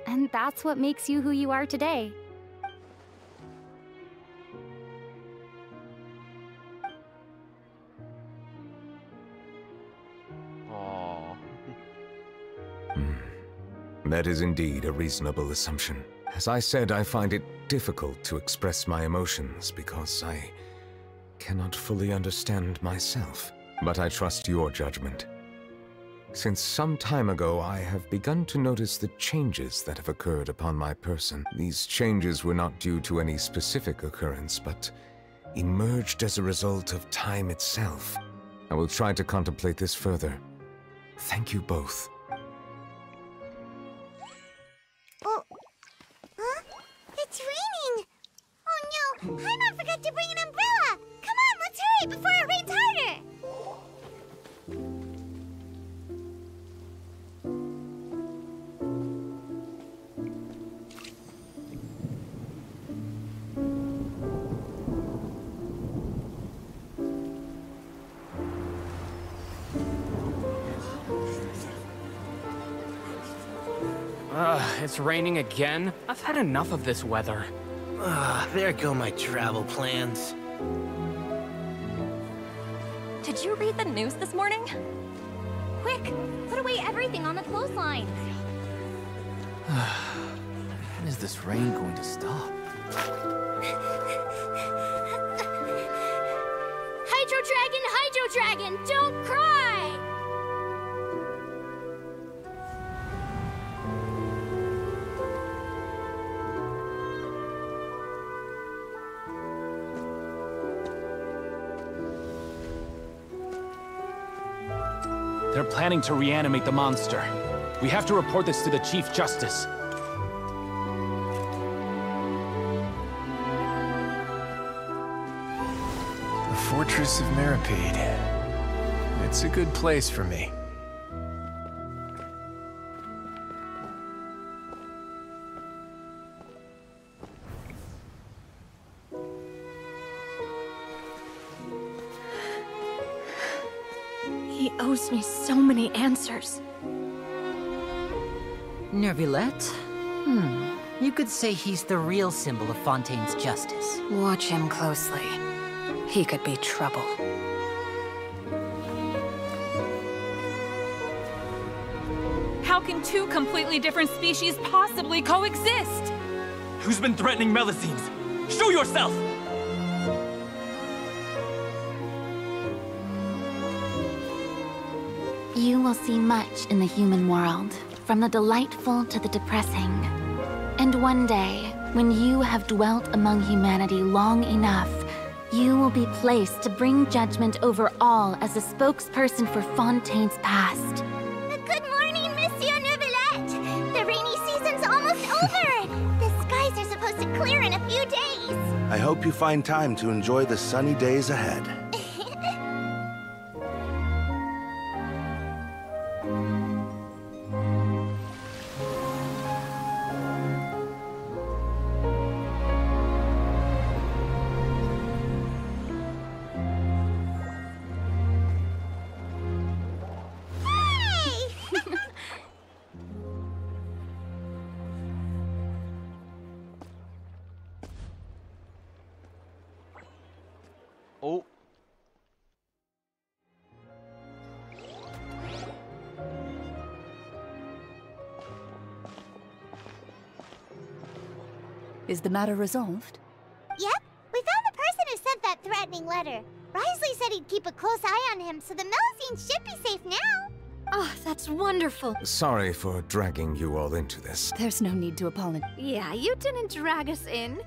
And that's what makes you who you are today. Aww. That is indeed a reasonable assumption. As I said, I find it difficult to express my emotions because I cannot fully understand myself. But I trust your judgment. Since some time ago, I have begun to notice the changes that have occurred upon my person. These changes were not due to any specific occurrence, but emerged as a result of time itself. I will try to contemplate this further. Thank you both. Oh. Huh? It's raining! Oh no! Paimon forgot to bring an umbrella! Come on, let's hurry before it rains harder! It's raining again? I've had enough of this weather. There go my travel plans. Did you read the news this morning? Quick, put away everything on the clothesline. When is this rain going to stop? Hydro Dragon, don't cry! They're planning to reanimate the monster. We have to report this to the Chief Justice. The Fortress of Meropide. It's a good place for me. He owes me so many answers. Neuvillette? You could say he's the real symbol of Fontaine's justice. Watch him closely. He could be trouble. How can two completely different species possibly coexist? Who's been threatening Melusines? Show yourself! You will see much in the human world, from the delightful to the depressing. And one day, when you have dwelt among humanity long enough, you will be placed to bring judgment over all as a spokesperson for Fontaine's past. Good morning, Monsieur Neuvillette! The rainy season's almost over! The skies are supposed to clear in a few days! I hope you find time to enjoy the sunny days ahead. Oh. Is the matter resolved? Yep, we found the person who sent that threatening letter. Risley said he'd keep a close eye on him, so the Melusines should be safe now. Oh, that's wonderful. Sorry for dragging you all into this. There's no need to apologize. Yeah, you didn't drag us in.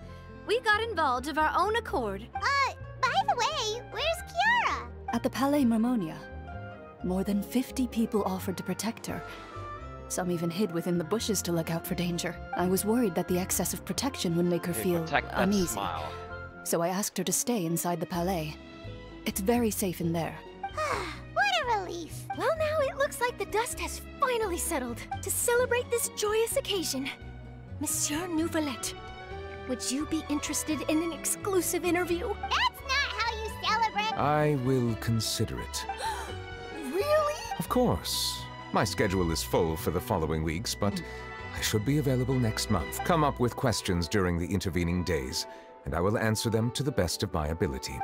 We got involved of our own accord. By the way, where's Kiara? At the Palais Mermonia. More than 50 people offered to protect her. Some even hid within the bushes to look out for danger. I was worried that the excess of protection would make her feel uneasy. Smile. So I asked her to stay inside the Palais. It's very safe in there. What a relief. Well, now it looks like the dust has finally settled. To celebrate this joyous occasion, Monsieur Neuvillette, would you be interested in an exclusive interview? That's not how you celebrate. I will consider it. Really? Of course. My schedule is full for the following weeks, but I should be available next month. Come up with questions during the intervening days, and I will answer them to the best of my ability.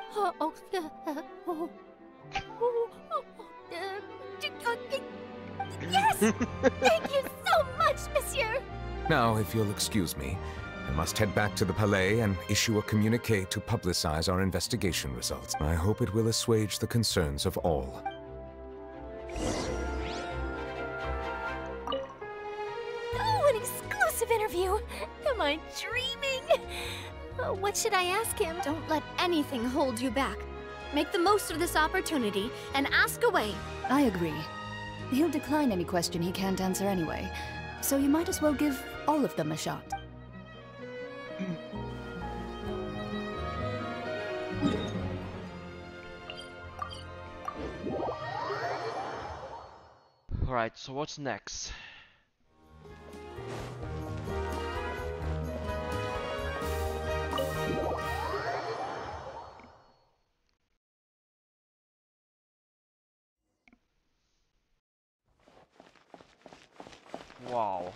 Yes! Thank you so much, Monsieur! Now, if you'll excuse me, I must head back to the Palais and issue a communique to publicize our investigation results. I hope it will assuage the concerns of all. Oh, an exclusive interview! Am I dreaming? What should I ask him? Don't let anything hold you back. Make the most of this opportunity and ask away. I agree. He'll decline any question he can't answer anyway, so you might as well give all of them a shot. Alright, so what's next? Wow.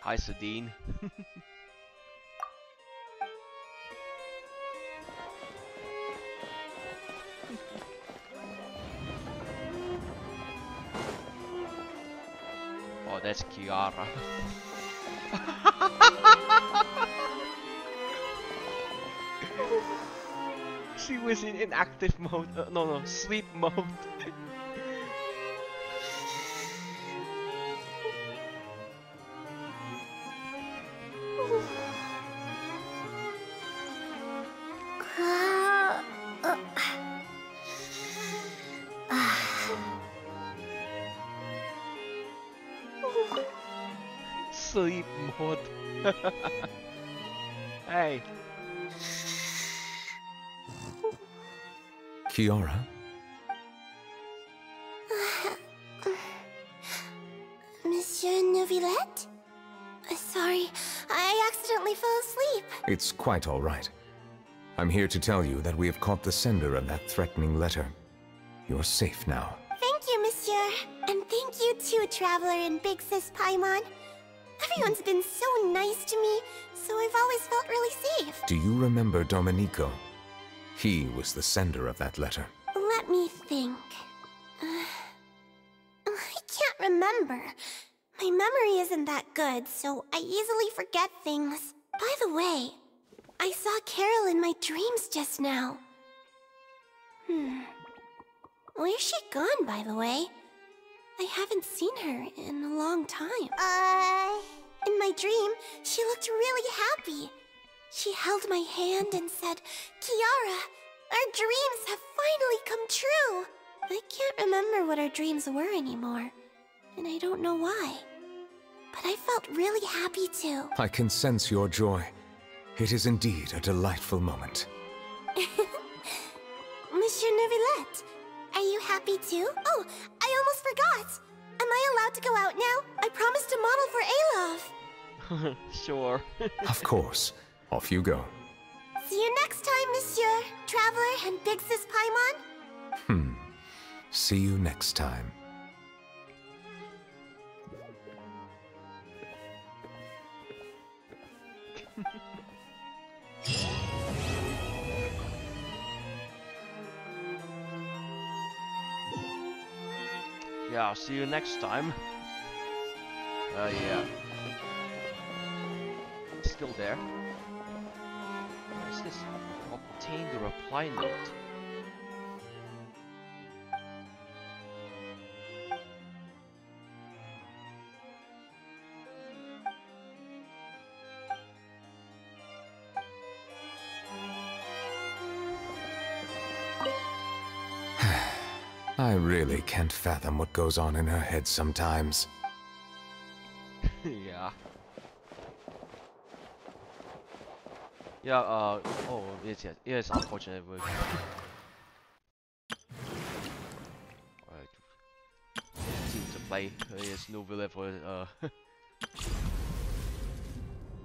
Hi, Sadine. Oh, that's Kiara. She was in inactive mode. No, sleep mode. Sleep mode. Hey. Kiara? Monsieur Neuvillette? Sorry, I accidentally fell asleep. It's quite all right. I'm here to tell you that we have caught the sender of that threatening letter. You're safe now. Thank you, Monsieur. And thank you too, Traveler and Big Sis Paimon. Everyone's been so nice to me, so I've always felt really safe. Do you remember Domenico? He was the sender of that letter. Let me think. I can't remember. My memory isn't that good, so I easily forget things. By the way, I saw Carol in my dreams just now. Where's she gone, by the way? I haven't seen her in a long time. In my dream, she looked really happy. She held my hand and said, "Kiara, our dreams have finally come true." I can't remember what our dreams were anymore, and I don't know why. But I felt really happy too. I can sense your joy. It is indeed a delightful moment. Monsieur Neuvillette, are you happy too? Oh, I almost forgot. Am I allowed to go out now? I promised a model for Alof. Sure. Of course. Off you go. See you next time, Monsieur, Traveler, and Big Sis Paimon. See you next time. Yeah, I'll see you next time. Yeah. Still there. What is this? Obtain the reply note. I really can't fathom what goes on in her head sometimes. Yeah. Yeah, oh, it is unfortunate. Alright. Team to play. There's no village for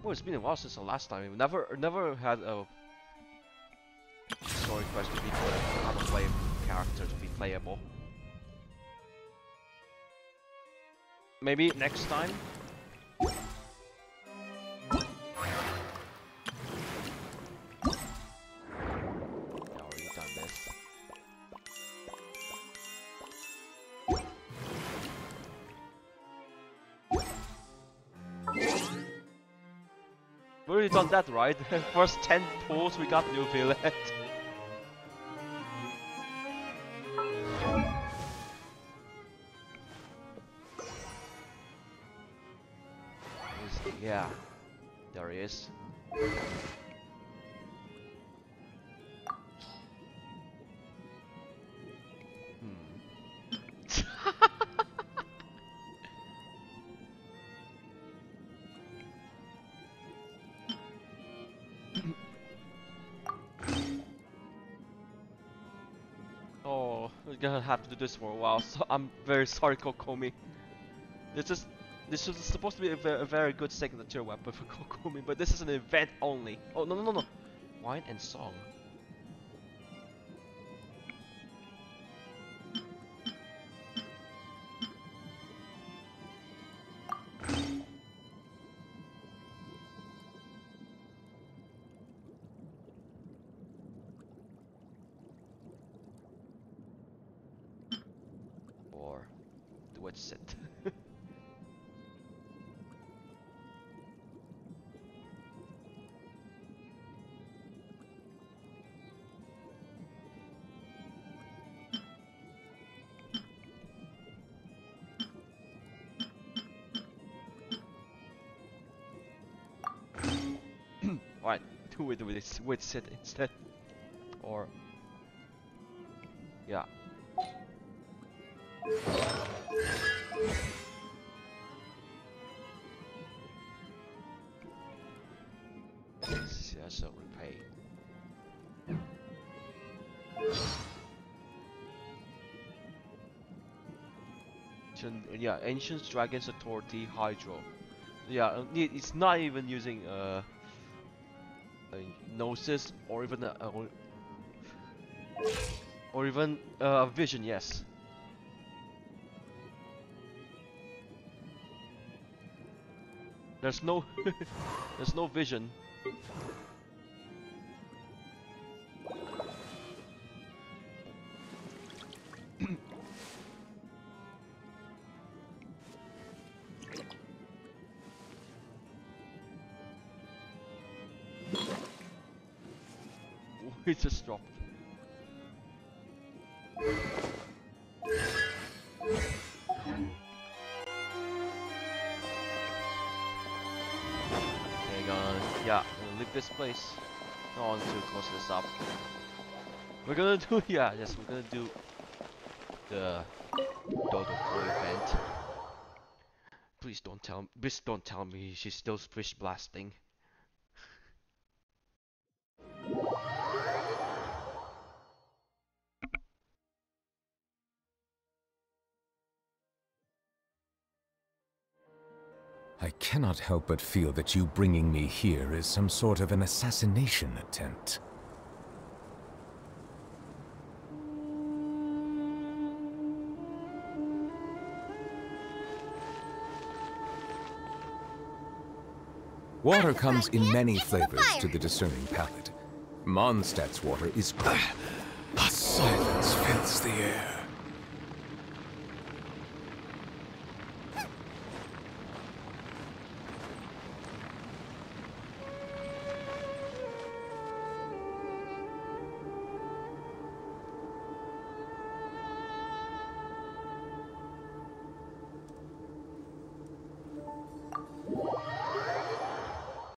Well, it's been a while since the last time. We never had a story quest to be for another player character to be playable. Maybe next time? Already done this. We already done that, right? First 10 pulls we got Neuvillette. Yeah, there he is. Oh, we're gonna have to do this for a while, so I'm very sorry, Kokomi. This is supposed to be a very good signature weapon for Kokomi, but this is an event only. Oh, no. Wine and song. Or do it sit. Right, do it with Sid instead. Or yeah. So repay. Yeah, Ancient Dragons Authority Hydro. Yeah, it's not even using a Gnosis or even a Vision. Yes. There's no there's no Vision. It just dropped. Yeah, we'll leave this place. I want to close this up. We're gonna do, yeah, yes, we're gonna do the Dodo Boy event. Please don't tell me she's still fish blasting. I cannot help but feel that you bringing me here is some sort of an assassination attempt. Water comes in many flavors to the discerning palate. Mondstadt's water is... A silence fills the air.